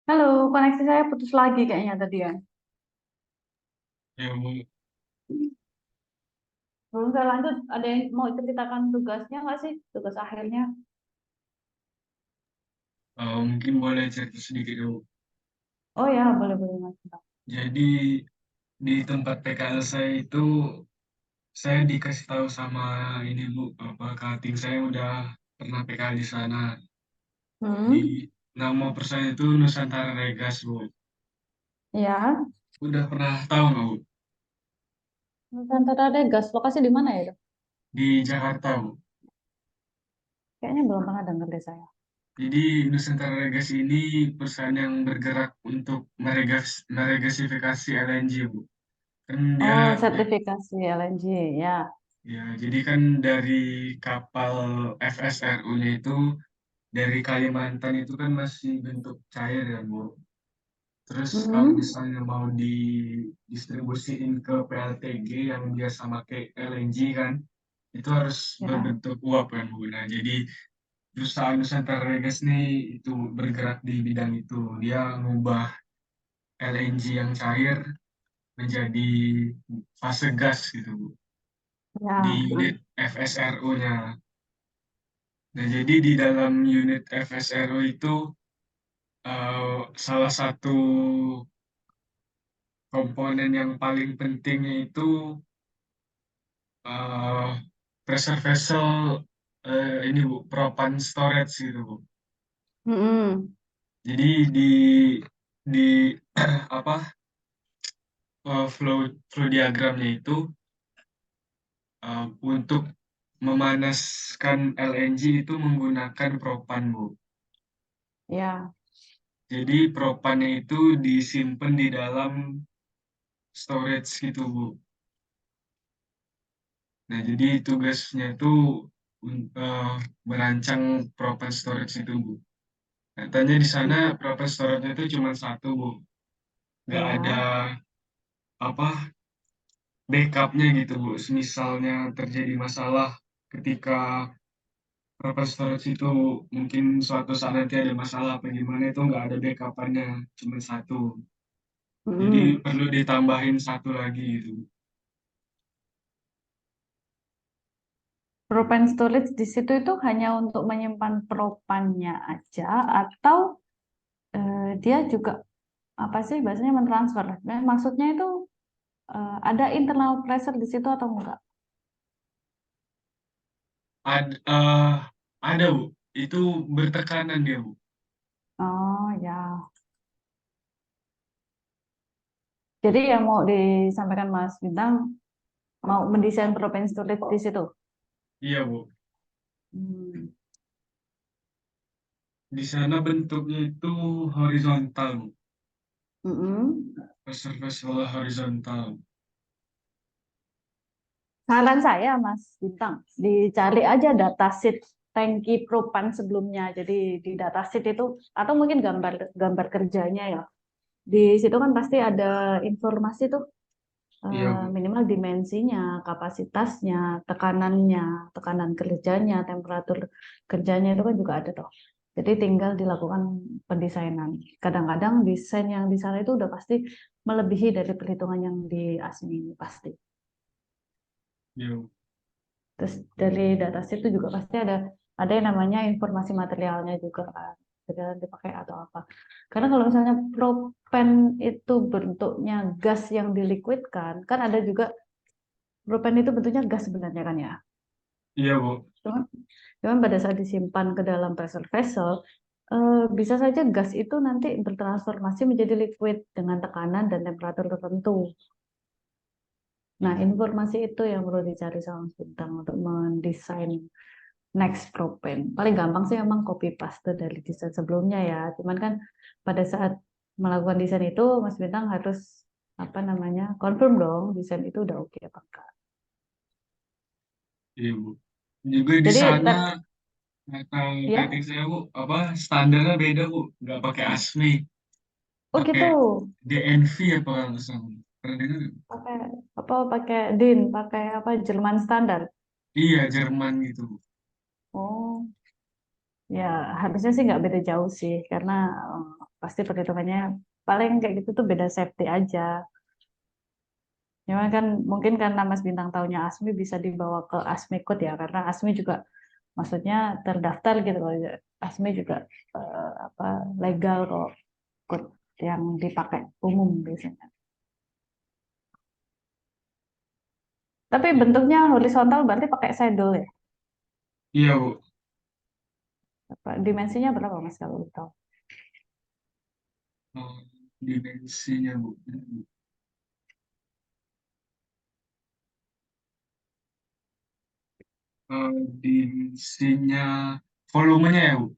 Halo, koneksi saya putus lagi kayaknya tadi ya. Ya Bu. Belum saya lanjut, ada yang mau ceritakan tugasnya nggak sih? Tugas akhirnya? Mungkin boleh cerita sedikit Bu. Oh ya, boleh boleh Mas. Jadi di tempat PKL saya itu saya dikasih tahu sama ini Bu, apa cutting saya udah pernah PKL di sana. Di Hmm, nama perusahaan itu Nusantara Regas Bu. ya. Udah pernah tahu nggak Bu? Nusantara Gas, lokasi di mana ya itu? Di Jakarta Bu. Kayaknya belum pernah dengar deh saya. Jadi Nusantara Regas ini perusahaan yang bergerak untuk meregasifikasi LNG Bu. Kan dia Oh, sertifikasi LNG, ya. ya jadi kan dari kapal FSRU-nya itu dari Kalimantan itu kan masih bentuk cair ya Bu. Terus kalau Hmm, misalnya mau didistribusiin ke PLTG yang biasa pakai LNG kan, itu harus ya, berbentuk uap kan Bu. Nah, jadi perusahaan Nusantara Regas nih itu bergerak di bidang itu. Dia ngubah LNG yang cair menjadi fase gas gitu Bu, di ya. unit FSRU-nya. Nah, jadi di dalam unit FSRU itu salah satu komponen yang paling penting itu eh pressure vessel ini Bu, propan storage gitu Bu. Hmm, Jadi di apa flow diagramnya itu untuk memanaskan LNG itu menggunakan propan Bu. ya. Jadi propannya itu disimpan di dalam storage gitu Bu. Nah, jadi tugasnya itu merancang propan storage itu Bu. Katanya di sana propan storage itu cuma satu Bu. Nggak ada Ya. apa backupnya gitu Bu. Misalnya terjadi masalah ketika propan storage itu mungkin suatu saat nanti ada masalah apa gimana itu nggak ada backupannya cuma satu. Jadi Hmm. perlu ditambahin satu lagi gitu. Propane storage di situ itu hanya untuk menyimpan propannya aja atau dia juga apa sih bahasanya mentransfer. Nah, maksudnya itu ada internal pressure di situ atau enggak? Ada Bu. Itu bertekanan dia Bu. Oh ya. Jadi yang mau disampaikan Mas Bintang mau mendesain propane storage di situ. Iya Bu. Hmm. Di sana bentuknya itu horizontal Bu. Mm-mm. Vessel horizontal. Saran saya Mas Bintang, dicari aja datasheet tangki propan sebelumnya. Jadi di datasheet itu atau mungkin gambar gambar kerjanya ya. Di situ kan pasti ada informasi tuh Iya Bu. minimal dimensinya, kapasitasnya, tekanannya, tekanan kerjanya, temperatur kerjanya itu kan juga ada tuh. Jadi tinggal dilakukan pendesainan. Kadang-kadang desain yang di sana itu udah pasti melebihi dari perhitungan yang di ASMI pasti. Iya Bu. Terus dari datasheet itu juga pasti ada yang namanya informasi materialnya juga kan. Material yang dipakai atau apa. Karena kalau misalnya propen itu bentuknya gas yang diliquidkan, kan ada juga propen itu bentuknya gas sebenarnya kan ya. Iya Bu. Cuman, cuman pada saat disimpan ke dalam pressure vessel, bisa saja gas itu nanti bertransformasi menjadi liquid dengan tekanan dan temperatur tertentu. Nah, informasi itu yang perlu dicari sama Mas Bintang untuk mendesain next propane. Paling gampang sih emang copy paste dari desain sebelumnya ya. Cuman kan pada saat melakukan desain itu Mas Bintang harus apa namanya confirm dong desain itu udah oke apa enggak. Iya Bu. Juga di Jadi sana kata ya, cutting saya Bu, apa standarnya beda Bu. Nggak pakai ASME, oh pakai gitu. DNV apa kalau nggak salah. Pernah dengar nggak? Pakai apa pakai DIN, pakai apa Jerman standar. Iya, Jerman gitu Bu. Oh, ya harusnya sih nggak beda jauh sih karena pasti perhitungannya paling kayak gitu tuh beda safety aja. Cuman kan mungkin karena Mas Bintang taunya ASMI bisa dibawa ke ASMI Code ya, karena ASMI juga maksudnya terdaftar gitu loh. ASMI juga apa legal kok, code yang dipakai umum biasanya. Tapi bentuknya horizontal berarti pakai saddle ya. Iya, Bu. Dimensinya berapa Mas kalau tahu? Oh, dimensinya, Bu. Dimensinya, volumenya ya, Bu.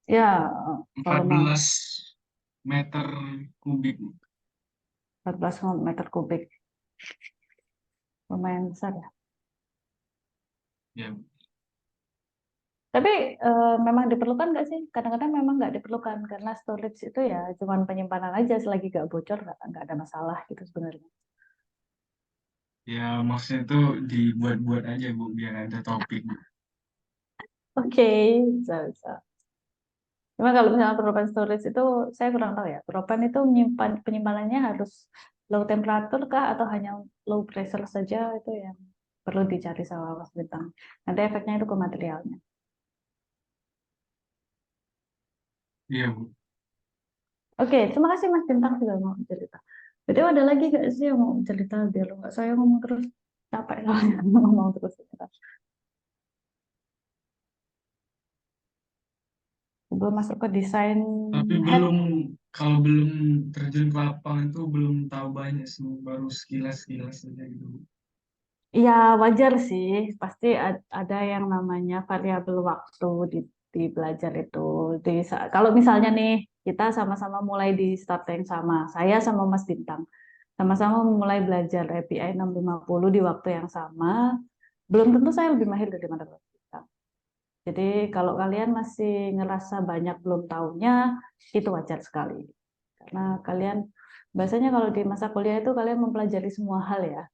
Ya, volume 14 meter kubik, Bu. 14 meter kubik. Lumayan besar ya. Ya, Bu. Tapi memang diperlukan nggak sih? Kadang-kadang memang nggak diperlukan karena storage itu ya cuman penyimpanan aja, selagi nggak bocor nggak ada masalah gitu sebenarnya. Ya, maksudnya itu dibuat-buat aja, Bu, biar ada topik, Bu. Oke, bisa, bisa. Cuma kalau misalnya propan storage itu saya kurang tahu ya. Propan itu penyimpanannya harus low temperature kah atau hanya low pressure saja, itu yang perlu dicari sama Mas Bintang. Nanti efeknya itu ke materialnya. Iya, Bu. Oke, terima kasih Mas Bintang sudah mau cerita. Jadi ada lagi nggak sih yang mau cerita biar lo nggak saya ngomong terus capek soalnya ngomong terus cerita. Sebelum masuk ke desain Tapi head. kalau belum terjun ke lapangan itu belum tahu banyak sih, baru sekilas-sekilas saja gitu, Bu. Ya wajar sih, pasti ada yang namanya variabel waktu di belajar itu. Kalau misalnya nih kita sama-sama mulai di start yang sama, saya sama Mas Bintang, sama-sama mulai belajar API 650 di waktu yang sama, belum tentu saya lebih mahir daripada Mas Bintang. Jadi kalau kalian masih ngerasa banyak belum tahunya, itu wajar sekali. Karena kalian, biasanya kalau di masa kuliah itu kalian mempelajari semua hal ya.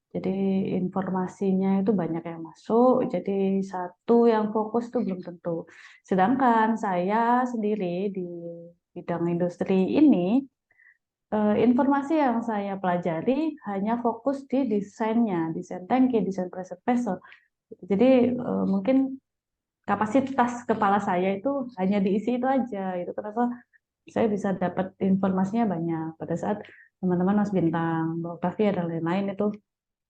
Jadi informasinya itu banyak yang masuk, jadi satu yang fokus itu belum tentu. Sedangkan saya sendiri di bidang industri ini, informasi yang saya pelajari hanya fokus di desainnya, desain tangki, desain pressure vessel. Jadi mungkin kapasitas kepala saya itu hanya diisi itu aja. Itu kenapa saya bisa dapat informasinya banyak. Pada saat teman-teman Mas Bintang, Mbak Octavia, dan lain-lain itu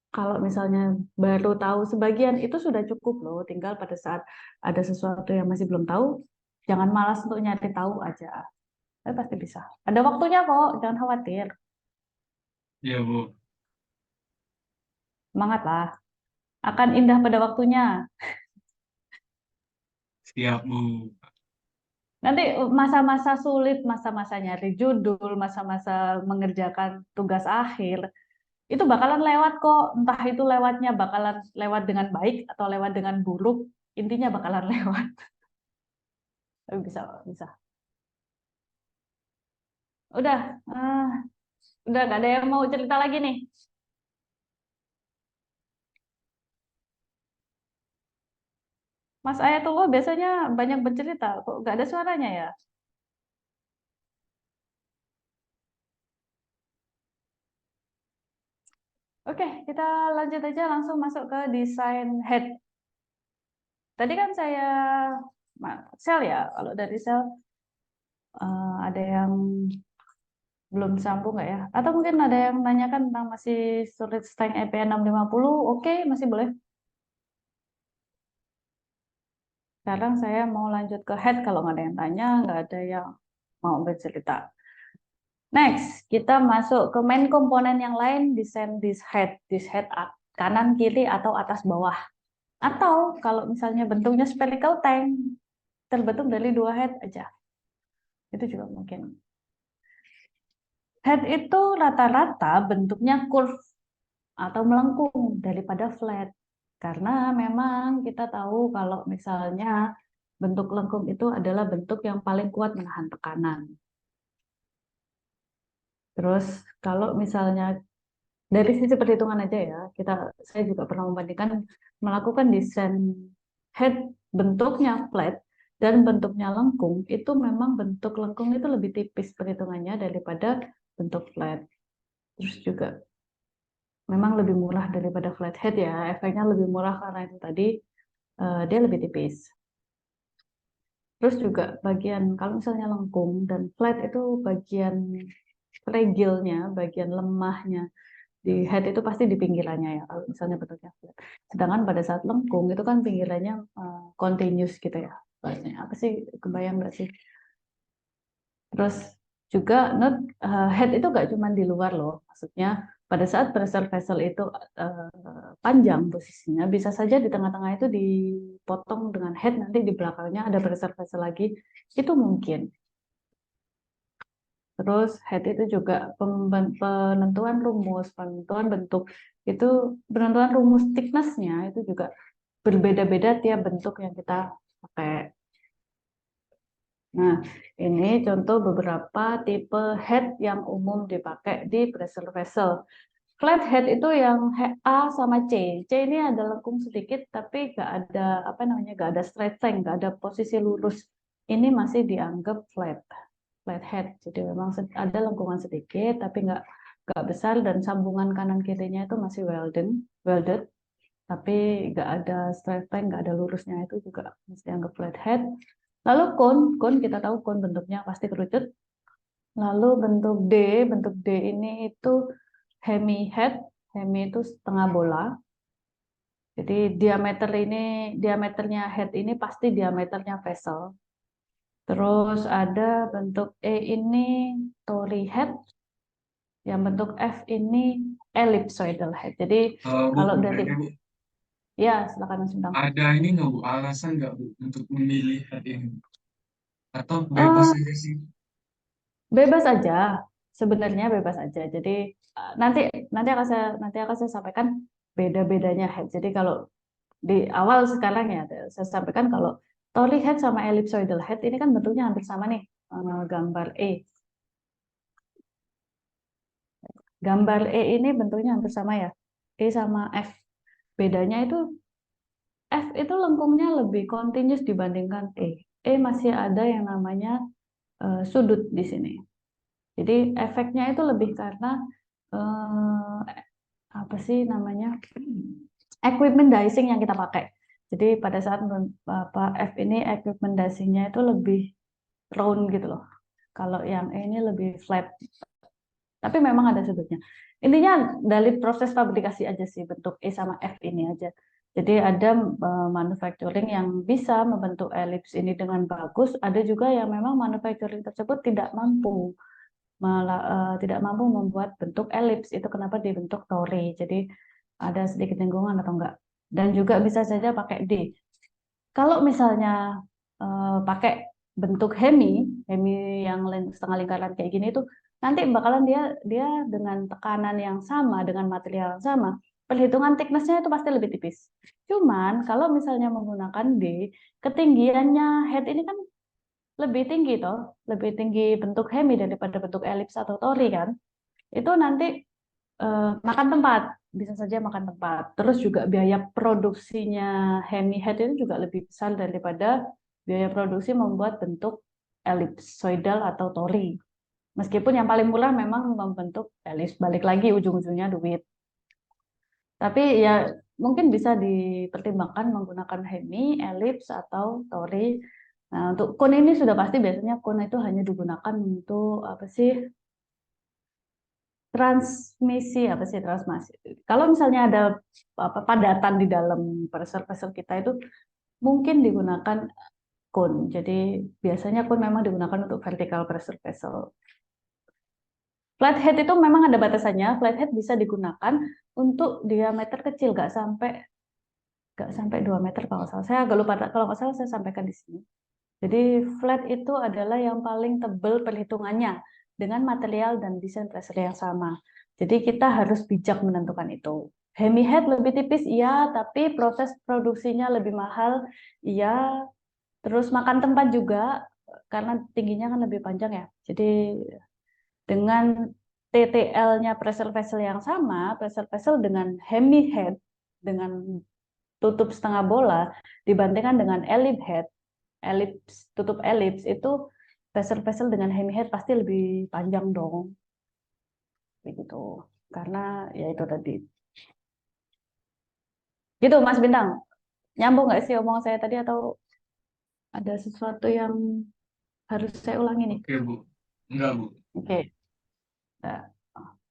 kalau misalnya baru tahu sebagian itu sudah cukup loh. Tinggal pada saat ada sesuatu yang masih belum tahu, jangan malas untuk nyari tahu aja. Saya pasti bisa. Ada waktunya kok, jangan khawatir. Iya, Bu. Semangatlah. Akan indah pada waktunya. Siap, Bu. Nanti masa-masa sulit, masa-masa nyari judul, masa-masa mengerjakan tugas akhir, itu bakalan lewat kok. Entah itu lewatnya bakalan lewat dengan baik atau lewat dengan buruk, intinya bakalan lewat. Tapi bisa, bisa. Udah, udah gak ada yang mau cerita lagi nih. Mas Ayatullah biasanya banyak bercerita, kok gak ada suaranya ya? Oke, kita lanjut aja langsung masuk ke desain head. Tadi kan saya sel ya, kalau dari sel ada yang belum sambung nggak ya? Atau mungkin ada yang nanyakan tentang masih solid state EPN 650, oke, masih boleh. Sekarang saya mau lanjut ke head, kalau nggak ada yang tanya, nggak ada yang mau bercerita. Next, kita masuk ke main komponen yang lain, desain disk head kanan, kiri, atau atas bawah. Atau kalau misalnya bentuknya spherical tank, terbentuk dari dua head aja. Itu juga mungkin. Head itu rata-rata bentuknya curve atau melengkung daripada flat. Karena memang kita tahu kalau misalnya bentuk lengkung itu adalah bentuk yang paling kuat menahan tekanan. Terus kalau misalnya dari sisi perhitungan aja ya, saya juga pernah membandingkan melakukan desain head bentuknya flat dan bentuknya lengkung, itu memang bentuk lengkung itu lebih tipis perhitungannya daripada bentuk flat. Terus juga memang lebih murah daripada flathead ya, efeknya lebih murah karena itu tadi dia lebih tipis. Terus juga bagian kalau misalnya lengkung dan flat itu bagian fragile-nya, bagian lemahnya di head itu pasti di pinggirannya ya, kalau misalnya bentuknya flat. Sedangkan pada saat lengkung itu kan pinggirannya continuous gitu ya. Bahasanya apa sih, kebayang nggak sih? Terus juga head itu nggak cuma di luar loh, maksudnya pada saat pressure vessel itu panjang posisinya, bisa saja di tengah-tengah itu dipotong dengan head, nanti di belakangnya ada pressure vessel lagi, itu mungkin. Terus head itu juga penentuan rumus, penentuan bentuk, itu penentuan rumus thickness-nya itu juga berbeda-beda tiap bentuk yang kita pakai. Nah, ini contoh beberapa tipe head yang umum dipakai di pressure vessel. Flat head itu yang A sama C. C ini ada lengkung sedikit, tapi nggak ada apa namanya, nggak ada straight length, nggak ada posisi lurus. Ini masih dianggap flat head. Jadi memang ada lengkungan sedikit, tapi nggak besar, dan sambungan kanan kirinya itu masih welded, tapi nggak ada straight length, nggak ada lurusnya, itu juga masih dianggap flat head. Lalu cone kita tahu cone bentuknya pasti kerucut. Lalu bentuk D ini itu hemi head. Hemi itu setengah bola. Jadi diameternya head ini pasti diameternya vessel. Terus ada bentuk E ini tori head. Yang bentuk F ini ellipsoidal head. Jadi Bu, kalau mau dari tanya, Bu, ya silakan Mas Bintang. ada ini nggak, Bu, alasan nggak, Bu, untuk memilih head ini? Atau bebas Eh, aja sih? Bebas aja, sebenarnya bebas aja. Jadi nanti nanti akan saya sampaikan beda-bedanya head. Jadi kalau di awal sekarang ya saya sampaikan kalau tori head sama ellipsoidal head ini kan bentuknya hampir sama nih. Gambar E. Gambar E ini bentuknya hampir sama ya. E sama F. Bedanya itu F itu lengkungnya lebih continuous dibandingkan E. E masih ada yang namanya sudut di sini. Jadi efeknya itu lebih karena eh, apa sih namanya, equipment dicing yang kita pakai. Jadi pada saat F ini equipment dicingnya itu lebih round gitu loh. Kalau yang E ini lebih flat. Tapi memang ada sudutnya. Intinya dari proses fabrikasi aja sih bentuk E sama F ini aja. Jadi ada manufacturing yang bisa membentuk elips ini dengan bagus, ada juga yang memang manufacturing tersebut tidak mampu tidak mampu membuat bentuk elips. Itu kenapa dibentuk tori. Jadi ada sedikit lingkungan atau enggak. Dan juga bisa saja pakai D. Kalau misalnya pakai bentuk hemi yang setengah lingkaran kayak gini itu nanti bakalan dia dia dengan tekanan yang sama, dengan material yang sama, perhitungan thickness-nya itu pasti lebih tipis. Cuman kalau misalnya menggunakan D, ketinggiannya head ini kan lebih tinggi toh, lebih tinggi bentuk hemi daripada bentuk elips atau tori kan. Itu nanti makan tempat, bisa saja makan tempat. Terus juga biaya produksinya hemi head itu juga lebih besar daripada biaya produksi membuat bentuk ellipsoidal atau tori. Meskipun yang paling murah memang membentuk elips, balik lagi ujung-ujungnya duit. Tapi ya mungkin bisa dipertimbangkan menggunakan hemi, elips, atau tori. Nah, untuk cone ini sudah pasti biasanya cone itu hanya digunakan untuk apa sih? Transmisi apa sih transmisi? Kalau misalnya ada padatan di dalam pressure kita itu mungkin digunakan cone. Jadi biasanya cone memang digunakan untuk vertical pressure vessel. Flathead itu memang ada batasannya. Flathead bisa digunakan untuk diameter kecil, nggak sampai 2 meter kalau nggak salah. Saya agak lupa, kalau nggak salah saya sampaikan di sini. Jadi flat itu adalah yang paling tebal perhitungannya dengan material dan desain pressure yang sama. Jadi kita harus bijak menentukan itu. Hemi head lebih tipis, iya, tapi proses produksinya lebih mahal, iya. Terus makan tempat juga, karena tingginya kan lebih panjang ya. Jadi dengan TTL-nya pressure vessel yang sama, pressure vessel dengan hemi head, dengan tutup setengah bola, dibandingkan dengan ellipse head. elips, tutup elips itu vessel-vessel dengan hemihead pasti lebih panjang dong, begitu. Karena ya itu tadi. Gitu Mas Bintang, nyambung nggak sih omongan saya tadi atau ada sesuatu yang harus saya ulangi nih? Oke, Bu. Enggak, Bu. Oke. Nah,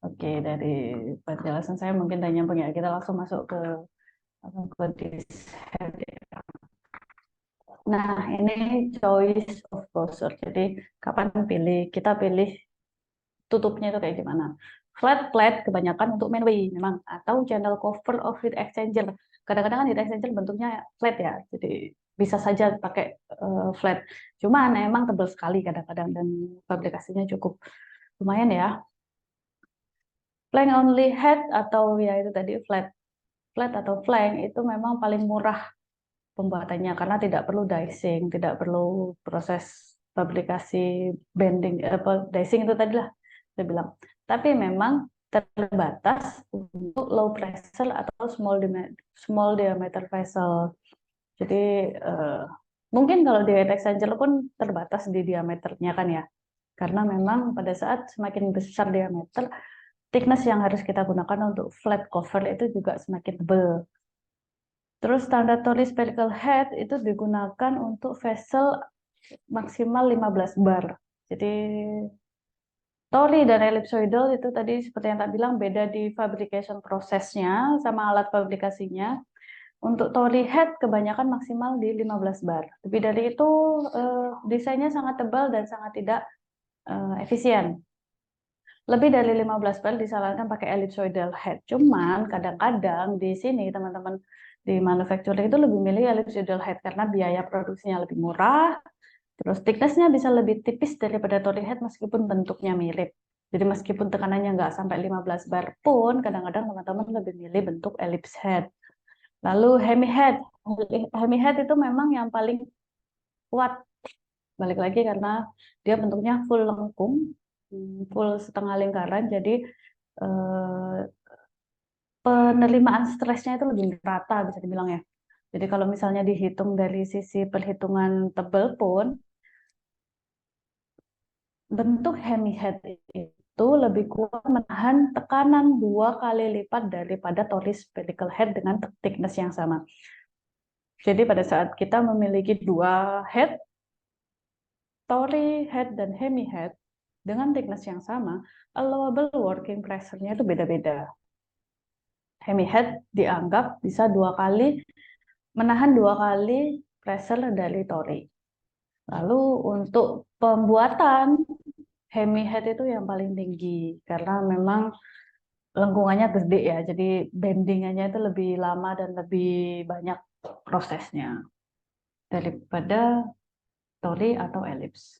oke, dari penjelasan saya mungkin udah nyambung ya. Kita langsung masuk ke this head. Nah, ini choice of closure. Jadi, kapan kita pilih tutupnya itu kayak gimana. Flat plate kebanyakan untuk mainway memang, atau channel cover of heat exchanger. Kadang-kadang kan heat exchanger bentuknya flat ya, jadi bisa saja pakai flat. Cuman emang tebal sekali kadang-kadang dan fabrikasinya cukup lumayan ya. Flank only head atau ya itu tadi flat atau flank itu memang paling murah pembuatannya karena tidak perlu dicing, tidak perlu proses fabrikasi bending, dicing itu tadi lah saya bilang. Tapi memang terbatas untuk low pressure atau small diameter vessel. Jadi mungkin kalau di heat exchanger pun terbatas di diameternya kan ya. Karena memang pada saat semakin besar diameter, thickness yang harus kita gunakan untuk flat cover itu juga semakin tebal. Terus standar Torii spherical head itu digunakan untuk vessel maksimal 15 bar. Jadi Torii dan ellipsoidal itu tadi seperti yang tak bilang beda di fabrication prosesnya sama alat fabrikasinya. Untuk Torii head kebanyakan maksimal di 15 bar. Lebih dari itu desainnya sangat tebal dan sangat tidak efisien. Lebih dari 15 bar disarankan pakai ellipsoidal head. Cuman kadang-kadang di sini teman-teman di manufacturing itu lebih milih ellipsoidal head karena biaya produksinya lebih murah, terus thickness-nya bisa lebih tipis daripada Torii head meskipun bentuknya mirip. Jadi meskipun tekanannya nggak sampai 15 bar pun, kadang-kadang teman-teman lebih milih bentuk ellipse head. Lalu hemi head. Hemi head itu memang yang paling kuat. Balik lagi karena dia bentuknya full lengkung, full setengah lingkaran, jadi penerimaan stresnya itu lebih rata bisa dibilang ya. Jadi kalau misalnya dihitung dari sisi perhitungan tebal pun, bentuk hemi head itu lebih kuat menahan tekanan 2 kali lipat daripada Torii spherical head dengan thickness yang sama. Jadi pada saat kita memiliki 2 head, Torii head dan hemi head, dengan thickness yang sama, allowable working pressure-nya itu beda-beda. Hemi head dianggap bisa menahan 2 kali pressure dari Torii. Lalu untuk pembuatan hemi head itu yang paling tinggi karena memang lengkungannya gede ya, jadi bendingannya itu lebih lama dan lebih banyak prosesnya daripada Torii atau ellipse.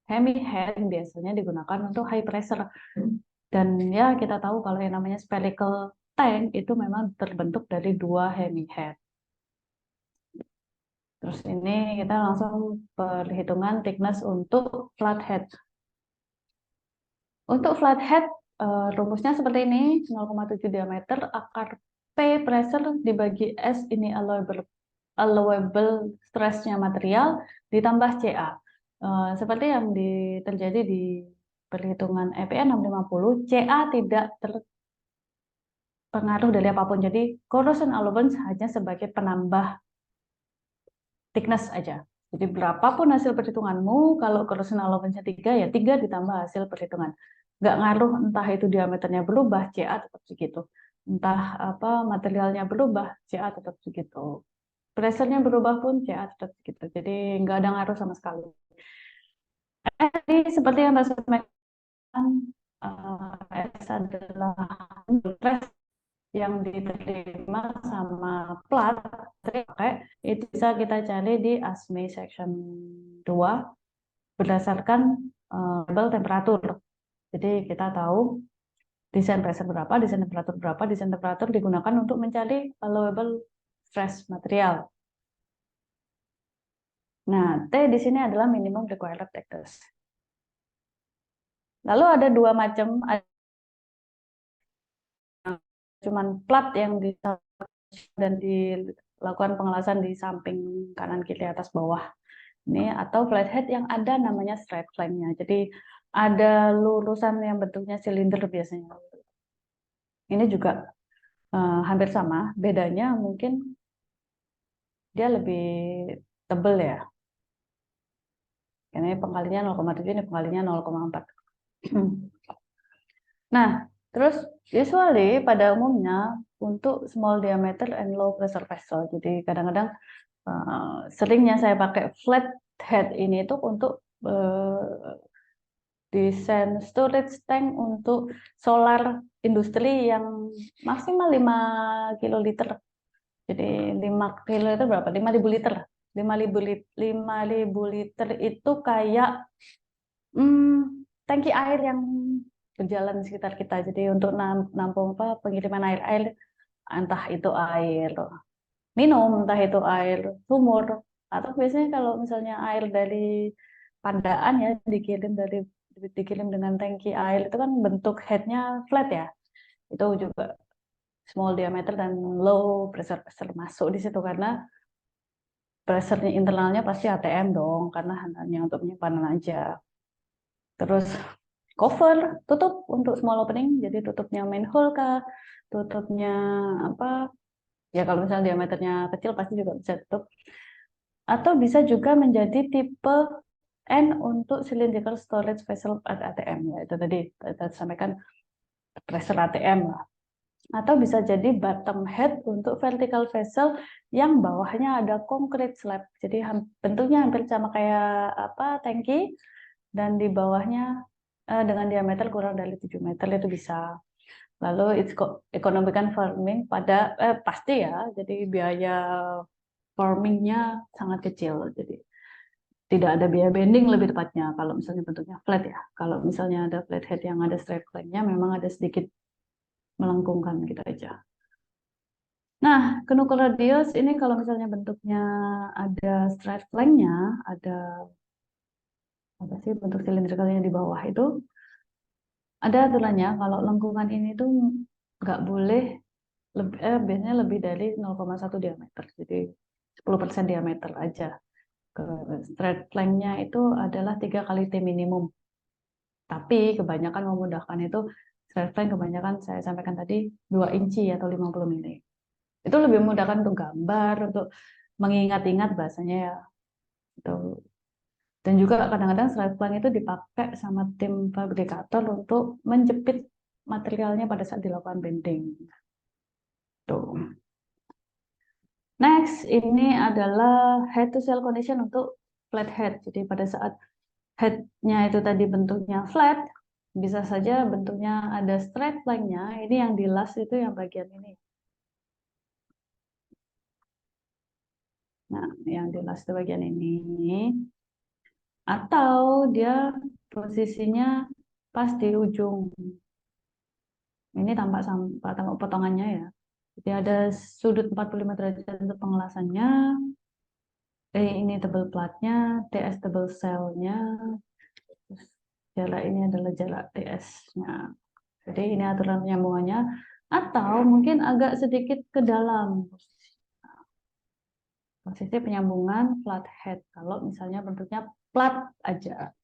Hemi head biasanya digunakan untuk high pressure. Dan ya kita tahu kalau yang namanya spherical tank itu memang terbentuk dari 2 hemi head. Terus ini kita langsung perhitungan thickness untuk flat head. Untuk flat head rumusnya seperti ini, 0,7 diameter akar P pressure dibagi S ini allowable stressnya material ditambah CA. Seperti yang terjadi di perhitungan EPN 650, CA tidak terpengaruh dari apapun. Jadi corrosion allowance hanya sebagai penambah thickness aja. Jadi berapapun hasil perhitunganmu, kalau corrosion allowance-nya 3, ya 3 ditambah hasil perhitungan. Nggak ngaruh entah itu diameternya berubah, CA tetap segitu. Entah apa materialnya berubah, CA tetap segitu. Pressure-nya berubah pun CA tetap segitu. Jadi nggak ada ngaruh sama sekali. Jadi seperti yang saya sampaikan, S adalah press yang diterima sama plat itu bisa kita cari di ASME section 2 berdasarkan label temperatur. Jadi kita tahu desain pressure berapa, desain temperatur berapa, desain temperatur digunakan untuk mencari allowable stress material. Nah, T di sini adalah minimum required thickness. Lalu ada 2 macam, cuman plat yang di dan di lakukan pengelasan di samping kanan kiri atas bawah. Ini atau flathead yang ada namanya straight flank-nya. Jadi ada lurusan yang bentuknya silinder biasanya. Ini juga hampir sama, bedanya mungkin dia lebih tebal ya. Ini pengkalinya 0,7, ini pengkalinya 0,4. Nah, terus usually pada umumnya untuk small diameter and low pressure vessel. Jadi kadang-kadang seringnya saya pakai flat head ini itu untuk desain storage tank untuk solar industri yang maksimal 5 kiloliter. Jadi 5 kilo itu berapa? 5.000 liter. 5.000 liter itu kayak tangki air yang berjalan di sekitar kita. Jadi untuk nampung pengiriman air, entah itu air minum, entah itu air sumur, atau biasanya kalau misalnya air dari pandaan ya dikirim dengan tangki air itu kan bentuk headnya flat ya. Itu juga small diameter dan low pressure vessel masuk di situ karena pressure-nya internalnya pasti ATM dong karena hanya untuk penyimpanan aja. Terus cover, tutup untuk small opening, jadi tutupnya manhole kah, tutupnya apa? Ya kalau misalnya diameternya kecil pasti juga bisa tutup. Atau bisa juga menjadi tipe N untuk cylindrical storage vessel ATM ya. Itu tadi kita sampaikan pressure ATM lah. Atau bisa jadi bottom head untuk vertical vessel yang bawahnya ada concrete slab. Jadi bentuknya hampir sama kayak tangki dan di bawahnya dengan diameter kurang dari 7 meter itu bisa. Lalu economical farming pada pasti ya. Jadi biaya farmingnya sangat kecil. Jadi tidak ada biaya bending lebih tepatnya kalau misalnya bentuknya flat ya. Kalau misalnya ada flat head yang ada straight flank-nya memang ada sedikit melengkungkan gitu aja. Nah, knuckle radius ini kalau misalnya bentuknya ada straight flank-nya, ada apa sih bentuk silindrikalnya di bawah itu, ada aturannya kalau lengkungan ini tuh nggak boleh biasanya lebih dari 0,1 diameter, jadi 10% diameter aja. Straight flank-nya itu adalah 3 kali T minimum. Tapi kebanyakan memudahkan itu straight flank kebanyakan saya sampaikan tadi 2 inci atau 50 mili. Itu lebih memudahkan untuk gambar, untuk mengingat-ingat bahasanya ya. Itu. Dan juga kadang-kadang straight flank itu dipakai sama tim fabrikator untuk menjepit materialnya pada saat dilakukan bending. Tuh. Next, ini adalah head to cell condition untuk flat head. Jadi pada saat head-nya itu tadi bentuknya flat, bisa saja bentuknya ada straight flank-nya. Ini yang di last itu yang bagian ini. Nah, yang di last itu bagian ini. Atau dia posisinya pas di ujung. Ini tampak potongannya ya. Jadi ada sudut 45 derajat untuk pengelasannya. Ini tebal platnya, TS tebal selnya. Jarak ini adalah jarak TS-nya. Jadi ini aturan penyambungannya. Atau mungkin agak sedikit ke dalam. Posisi penyambungan flat head. Kalau misalnya bentuknya flat aja.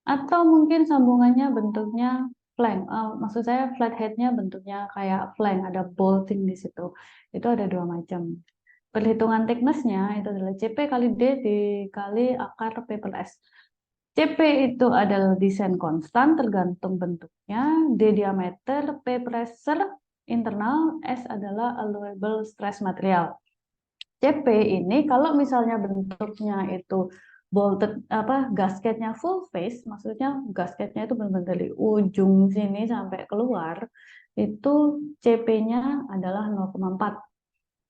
Atau mungkin sambungannya bentuknya flank. Maksud saya flat head-nya bentuknya kayak flank, ada bolting di situ. Itu ada 2 macam. Perhitungan thickness-nya itu adalah CP kali D dikali akar P per S. CP itu adalah desain konstan tergantung bentuknya, D diameter, P pressure internal, S adalah allowable stress material. CP ini kalau misalnya bentuknya itu bolted gasketnya full face, maksudnya gasketnya itu benar-benar dari ujung sini sampai keluar, itu CP-nya adalah 0,4.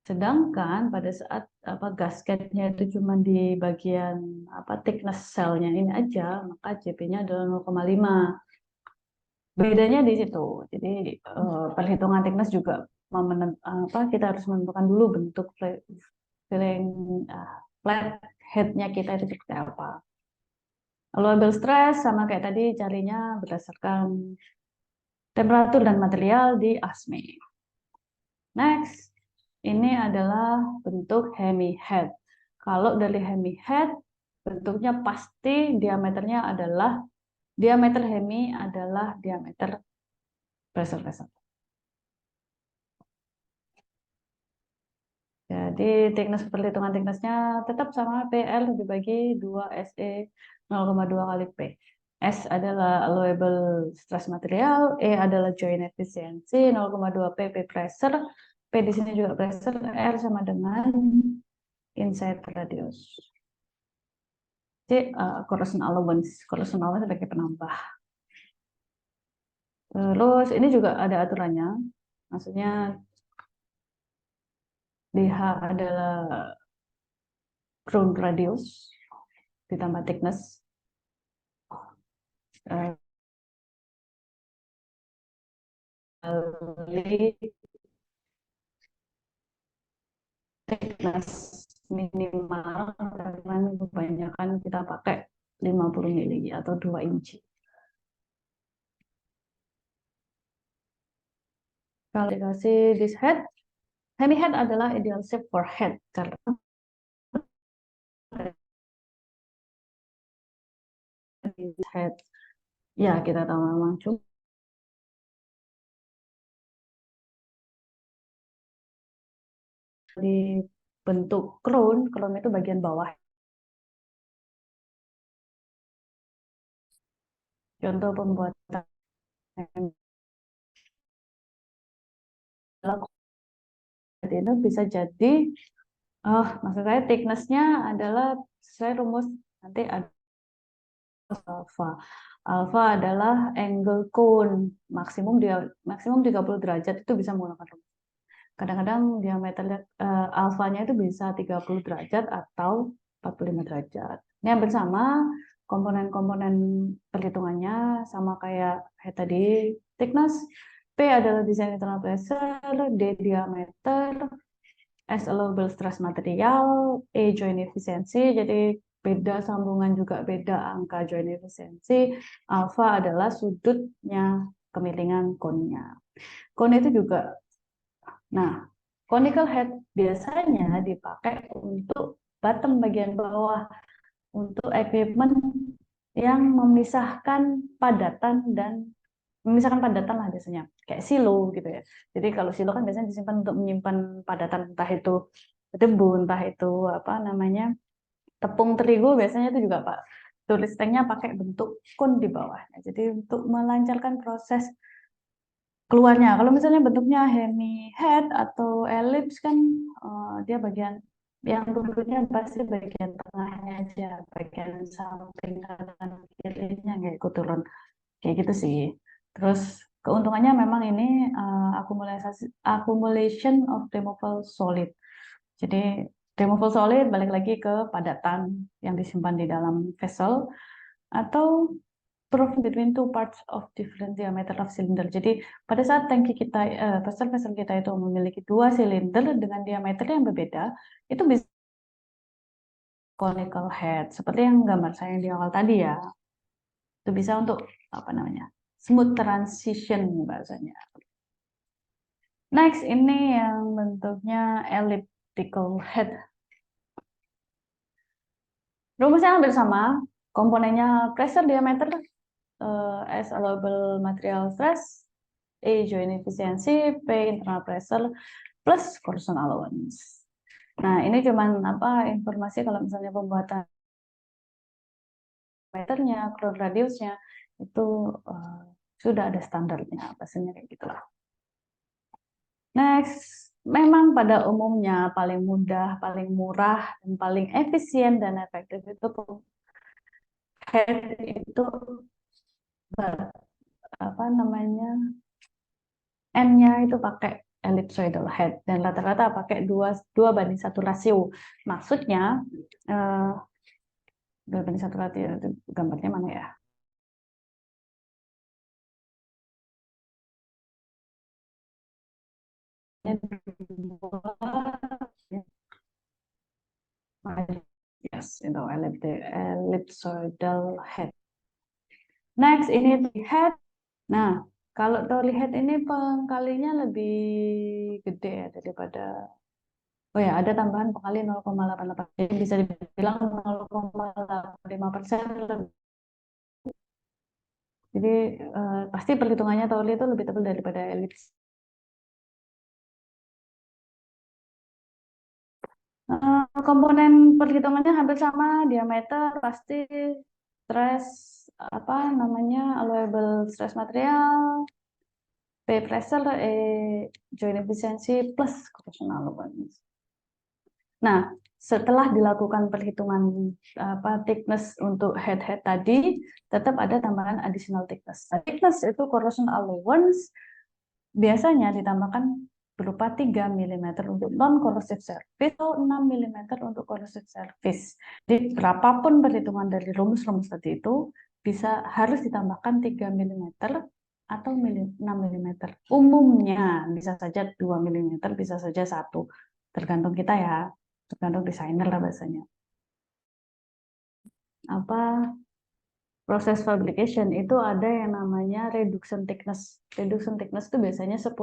Sedangkan pada saat gasketnya itu cuma di bagian thickness selnya ini aja, maka CP-nya adalah 0,5. Bedanya di situ. Jadi perhitungan thickness juga kita harus menentukan dulu bentuk flat head-nya kita itu seperti apa. Allowable stress sama kayak tadi carinya berdasarkan temperatur dan material di ASME. Next. ini adalah bentuk hemihead. Kalau dari hemihead, bentuknya pasti diameternya adalah, diameter hemi adalah diameter pressure vessel. Jadi perhitungan thickness-nya tetap sama, PL dibagi 2 SE 0,2 kali P. S adalah allowable stress material, E adalah joint efficiency, 0,2 P pressure, P di sini juga pressure, R sama dengan inside radius. Jadi corrosion allowance sebagai penambah. Terus ini juga ada aturannya, maksudnya DH adalah ground radius ditambah thickness. Kali thickness minimal, karena kebanyakan kita pakai 50 mili atau 2 inci. Kalau dikasih this head, hemihead adalah ideal shape for head karena head ya kita tahu memang cuma di bentuk crown itu bagian bawah. Contoh pembuatan itu bisa jadi, maksud saya thickness-nya adalah sesuai rumus nanti ada alpha. Alpha adalah angle cone maksimum 30 derajat itu bisa menggunakan rumus. Kadang-kadang diameter alfanya itu bisa 30 derajat atau 45 derajat. Ini hampir sama, komponen-komponen perhitungannya sama kayak tadi, thickness, P adalah design internal pressure, D diameter, S allowable stress material, E joint efficiency, jadi beda sambungan juga beda angka joint efficiency, alpha adalah sudutnya kemiringan cone-nya. Cone itu juga, nah, conical head biasanya dipakai untuk bottom bagian bawah, untuk equipment yang memisahkan padatan lah biasanya, kayak silo gitu ya. Jadi kalau silo kan biasanya disimpan untuk menyimpan padatan, entah itu debu, entah itu apa namanya tepung terigu, biasanya itu juga Pak tulis tanknya pakai bentuk cone di bawahnya. Jadi untuk melancarkan proses keluarnya. Kalau misalnya bentuknya hemi head atau ellipse kan dia bagian yang turunnya pasti bagian tengahnya aja, bagian samping kanan kirinya nggak ikut turun. Kayak gitu sih. Terus keuntungannya memang ini accumulation of removable solid. Jadi removable solid balik lagi ke padatan yang disimpan di dalam vessel atau proof between two parts of different diameter of cylinder. Jadi pada saat tangki kita, vessel kita itu memiliki 2 silinder dengan diameter yang berbeda, itu bisa conical head seperti yang gambar saya yang di awal tadi ya. Itu bisa untuk apa namanya, smooth transition bahasanya. Next, ini yang bentuknya elliptical head. Rumusnya hampir sama, komponennya pressure, diameter, S allowable material stress, E joint efficiency, P internal pressure, plus corrosion allowance. Nah, ini cuman informasi kalau misalnya pembuatan meternya, crown radiusnya itu sudah ada standarnya, pastinya kayak gitulah. Next, memang pada umumnya paling mudah, paling murah, dan paling efisien dan efektif itu head itu apa namanya, N-nya itu pakai ellipsoidal head dan rata-rata pakai 2:1 rasio. Maksudnya 2:1 rasio itu gambarnya mana ya? Yes, itu ellipsoidal head. Next, ini head. Nah, kalau dolly head ini pengkalinya lebih gede ya daripada Oh ya, ada tambahan pengali 0,88. Jadi bisa dibilang 0,85%. Jadi pasti perhitungannya Tauli itu lebih tebal daripada elips. Komponen perhitungannya hampir sama, diameter pasti, stress apa namanya, allowable stress material, P pressure, joint efficiency plus corrosional loading. Nah, setelah dilakukan perhitungan thickness untuk head-head tadi, tetap ada tambahan additional thickness. Thickness itu corrosion allowance biasanya ditambahkan berupa 3 mm untuk non-corrosive surface atau 6 mm untuk corrosive surface. Jadi berapapun perhitungan dari rumus-rumus tadi itu harus ditambahkan 3 mm atau 6 mm. Umumnya bisa saja 2 mm, bisa saja 1. Tergantung kita ya, tergantung desainer lah bahasanya. Proses fabrication itu ada yang namanya reduction thickness. Reduction thickness itu biasanya 10%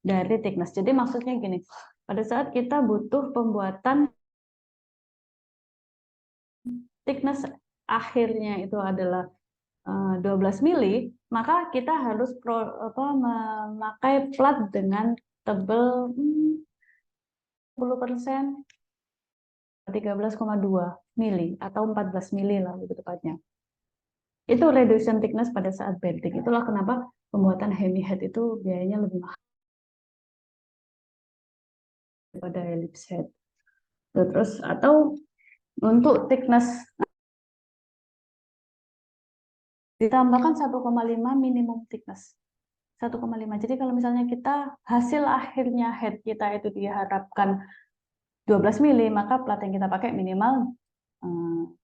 dari thickness. Jadi maksudnya gini, pada saat kita butuh pembuatan thickness akhirnya itu adalah 12 mili, maka kita harus memakai plat dengan tebal 10%, 13,2 mili atau 14 mili lah lebih tepatnya. Itu reduction thickness pada saat bending. Itulah kenapa pembuatan hemi head itu biayanya lebih mahal daripada ellipse head. Terus atau untuk thickness ditambahkan 1,5 minimum thickness. 1,5. Jadi kalau misalnya kita hasil akhirnya head kita itu diharapkan 12 mili, maka plat yang kita pakai minimal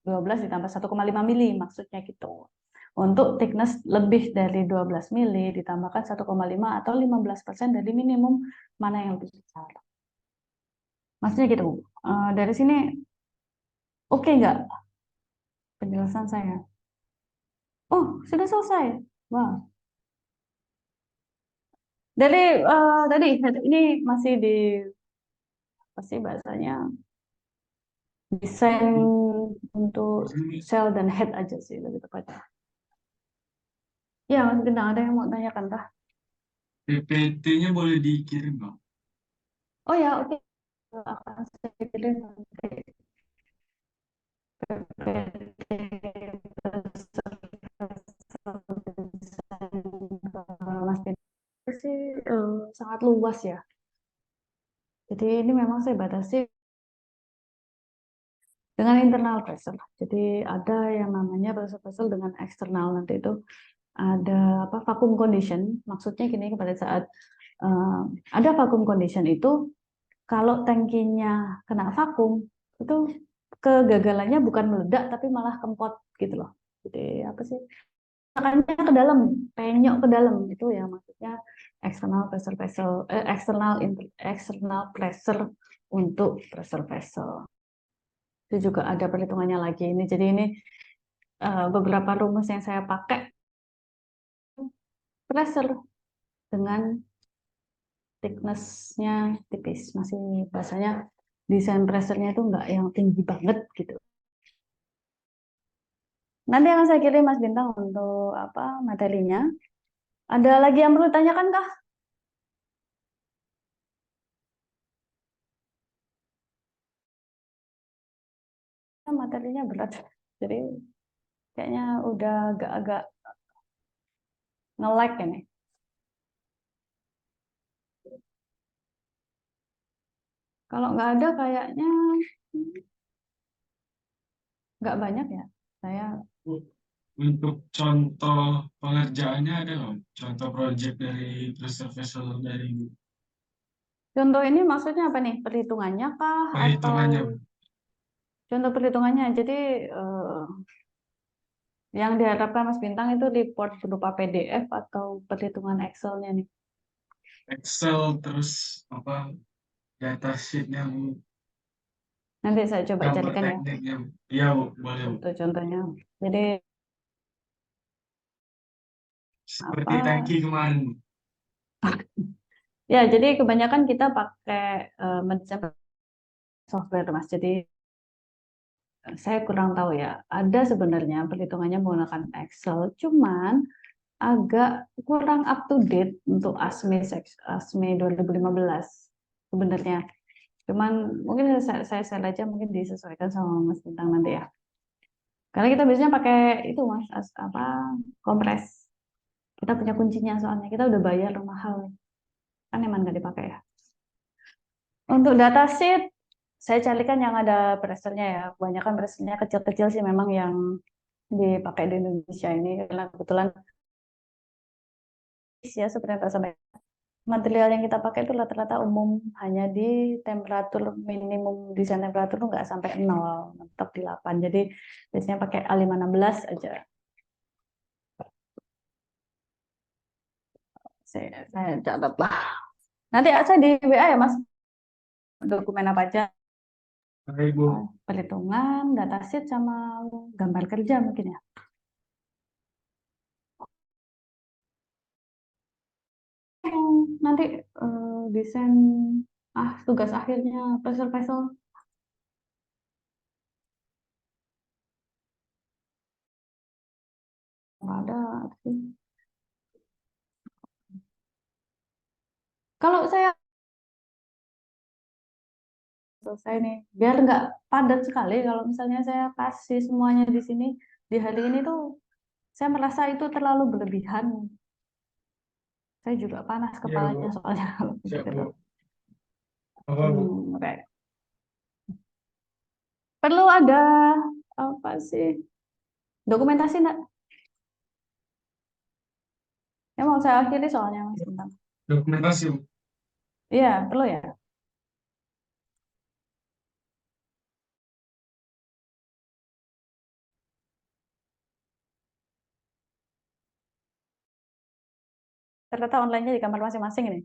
12 ditambah 1,5 mili, maksudnya gitu. Untuk thickness lebih dari 12 mili ditambahkan 1,5 atau 15% dari minimum, mana yang lebih besar. Maksudnya gitu. Dari sini oke nggak penjelasan saya? Oh, sudah selesai. Wah. Dari tadi ini masih di pasti bahasanya desain untuk sel dan head aja sih lebih tepatnya. Ya, Mas Bintang, ada yang mau tanyakan kah? PPT-nya boleh dikirim, Bang? Oh ya, oke. Akan saya kirim nanti PPT Mas Bintang. Itu sih sangat luas ya. Jadi ini memang saya batasi dengan internal pressure. Jadi ada yang namanya pressure vessel dengan eksternal, nanti itu ada vacuum condition. Maksudnya gini, pada saat ada vacuum condition itu kalau tangkinya kena vakum itu kegagalannya bukan meledak tapi malah kempot gitu loh. Jadi apa sih? Makanya ke dalam, penyok ke dalam itu ya, maksudnya external pressure vessel, external pressure untuk pressure vessel. Itu juga ada perhitungannya lagi ini. Jadi ini beberapa rumus yang saya pakai pressure dengan thickness-nya tipis, masih bahasanya desain pressure-nya itu enggak yang tinggi banget gitu. Nanti akan saya kirim Mas Bintang untuk materinya. Ada lagi yang perlu ditanyakan kah? Materinya berat, jadi kayaknya udah agak-agak nge-lag ini. Kalau nggak ada kayaknya nggak banyak ya. Saya Untuk contoh pengerjaannya ada nggak? Contoh project dari pressure vessel dari contoh ini maksudnya apa nih? Perhitungannya kah atau perhitungannya. contoh perhitungannya? Jadi yang diharapkan Mas Bintang itu report berupa PDF atau perhitungan Excel-nya nih? Excel terus data sheet yang Nanti saya coba gambar carikan ya tekniknya. Iya, Bu, boleh, Bu. untuk contohnya. Jadi Seperti tangki kemarin, Bu. Ya, jadi kebanyakan kita pakai mendesain software, Mas. Jadi saya kurang tahu ya. Ada sebenarnya perhitungannya menggunakan Excel, cuman agak kurang up to date untuk ASME 2015 sebenarnya. Cuman mungkin saya share aja, mungkin disesuaikan sama Mas Bintang nanti ya. Karena kita biasanya pakai itu Mas, kompres. Kita punya kuncinya soalnya kita udah bayar mahal nih. Kan emang nggak dipakai ya. Untuk datasheet saya carikan yang ada presernya ya. Kebanyakan presernya kecil-kecil sih memang yang dipakai di Indonesia ini karena kebetulan ya seperti yang saya sampaikan. Material yang kita pakai itu rata-rata umum hanya di temperatur minimum desain temperatur itu nggak sampai 0, mentok di 8. Jadi biasanya pakai A516 aja. Saya catat lah. Nanti saya di WA ya Mas, dokumen apa aja? Baik, Bu. Perhitungan, datasheet sama gambar kerja mungkin ya. Nanti desain tugas akhirnya puzzle-puzzle nggak ada sih. Kalau saya selesai nih, biar nggak padat sekali. Kalau misalnya saya kasih semuanya di sini di hari ini tuh, saya merasa itu terlalu berlebihan. Saya juga panas Iya, kepalanya Bu. soalnya kalau Siap, begitu. Bu. Apa, Bu? Oke. Perlu ada apa sih? Dokumentasi nggak? Ya mau saya akhiri soalnya Mas Bintang. Dokumentasi, Bu. Iya, perlu ya. Ternyata online-nya di kamar masing-masing ini.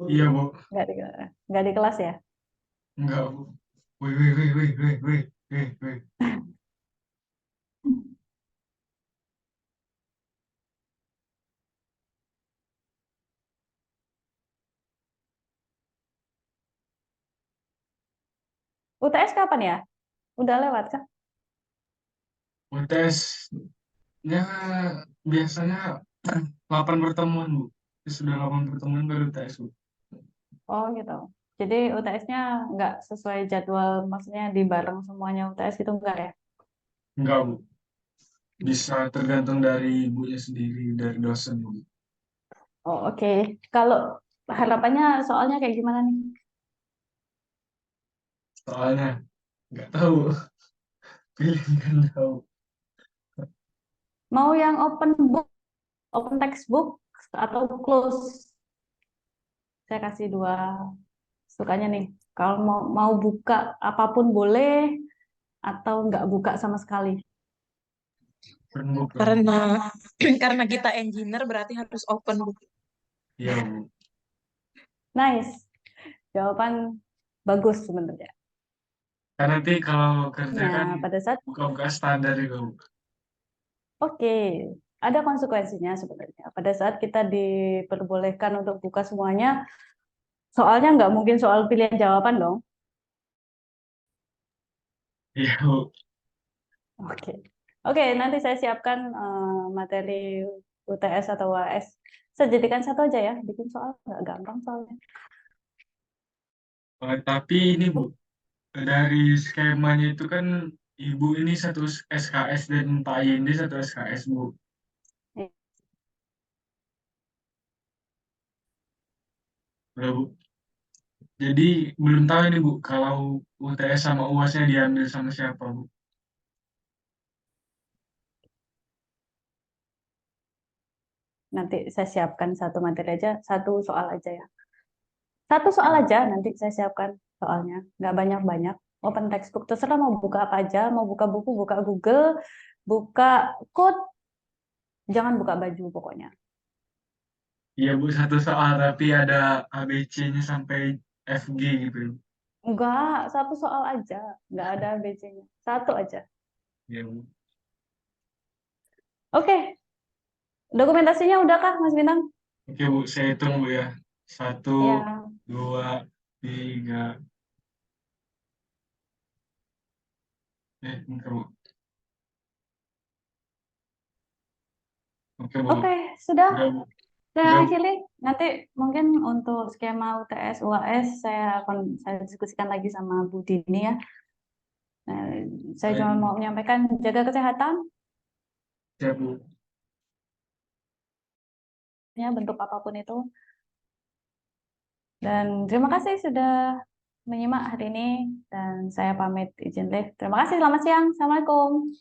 Iya, Bu. Nggak di, nggak di kelas ya. Enggak, Bu. Wih, wih, wih, wih, wih, wih, wih, wih. UTS kapan ya? Udah lewat kah? UTS-nya biasanya 8 pertemuan, Bu. Sudah 8 pertemuan baru UTS, Bu. Oh gitu. Jadi UTS-nya nggak sesuai jadwal, maksudnya di bareng semuanya UTS gitu enggak ya? Enggak, Bu. Bisa tergantung dari ibunya sendiri, dari dosen, Bu. Oh oke. Kalau harapannya soalnya kayak gimana nih? Soalnya nggak tahu, pilih nggak tahu. Mau yang open book, open textbook atau close? Saya kasih dua sukanya nih. Kalau mau buka apapun boleh atau nggak buka sama sekali. Penuh, Bu. Karena karena kita engineer berarti harus open book. Iya, Bu. Nice. Jawaban bagus sebenarnya. Kan nanti kalau kerja kan Nah, pada saat buka-buka standar juga, Bu. oke, ada konsekuensinya sebenarnya. Pada saat kita diperbolehkan untuk buka semuanya, soalnya nggak mungkin soal pilihan jawaban dong. Iya, Bu. Oke, oke, nanti saya siapkan materi UTS atau UAS. Saya jadikan satu aja ya, bikin soal nggak gampang soalnya. Tapi ini, Bu, dari skemanya itu kan Ibu ini satu SKS dan Pak Yindi satu SKS, Bu. Udah, Bu. Jadi belum tahu ini, Bu, kalau UTS sama UASnya diambil sama siapa, Bu. Nanti saya siapkan satu materi aja, satu soal aja ya. Satu soal aja nanti saya siapkan soalnya, nggak banyak-banyak. Open textbook terserah mau buka apa aja, mau buka buku, buka Google, buka code, jangan buka baju pokoknya. Iya, Bu, satu soal tapi ada ABC-nya sampai FG gitu. Enggak, satu soal aja, nggak ada BC-nya. Satu aja. Iya, Bu. Oke, dokumentasinya udah kah Mas Bintang? Oke, Bu, saya hitung, Bu, ya. 1, Ya, 2, 3. Bentar, Bu. Oke, Bu. oke, sudah. Udah, Bu. Saya Udah, Bu. akhiri. Nanti mungkin untuk skema UTS UAS saya diskusikan lagi sama Bu Dini ya. Nah, saya Baik, cuma Bu. mau menyampaikan jaga kesehatan Siap, Bu. ya, bentuk apapun itu. Dan terima kasih sudah menyimak hari ini dan saya pamit izin live. Terima kasih, selamat siang. Assalamualaikum.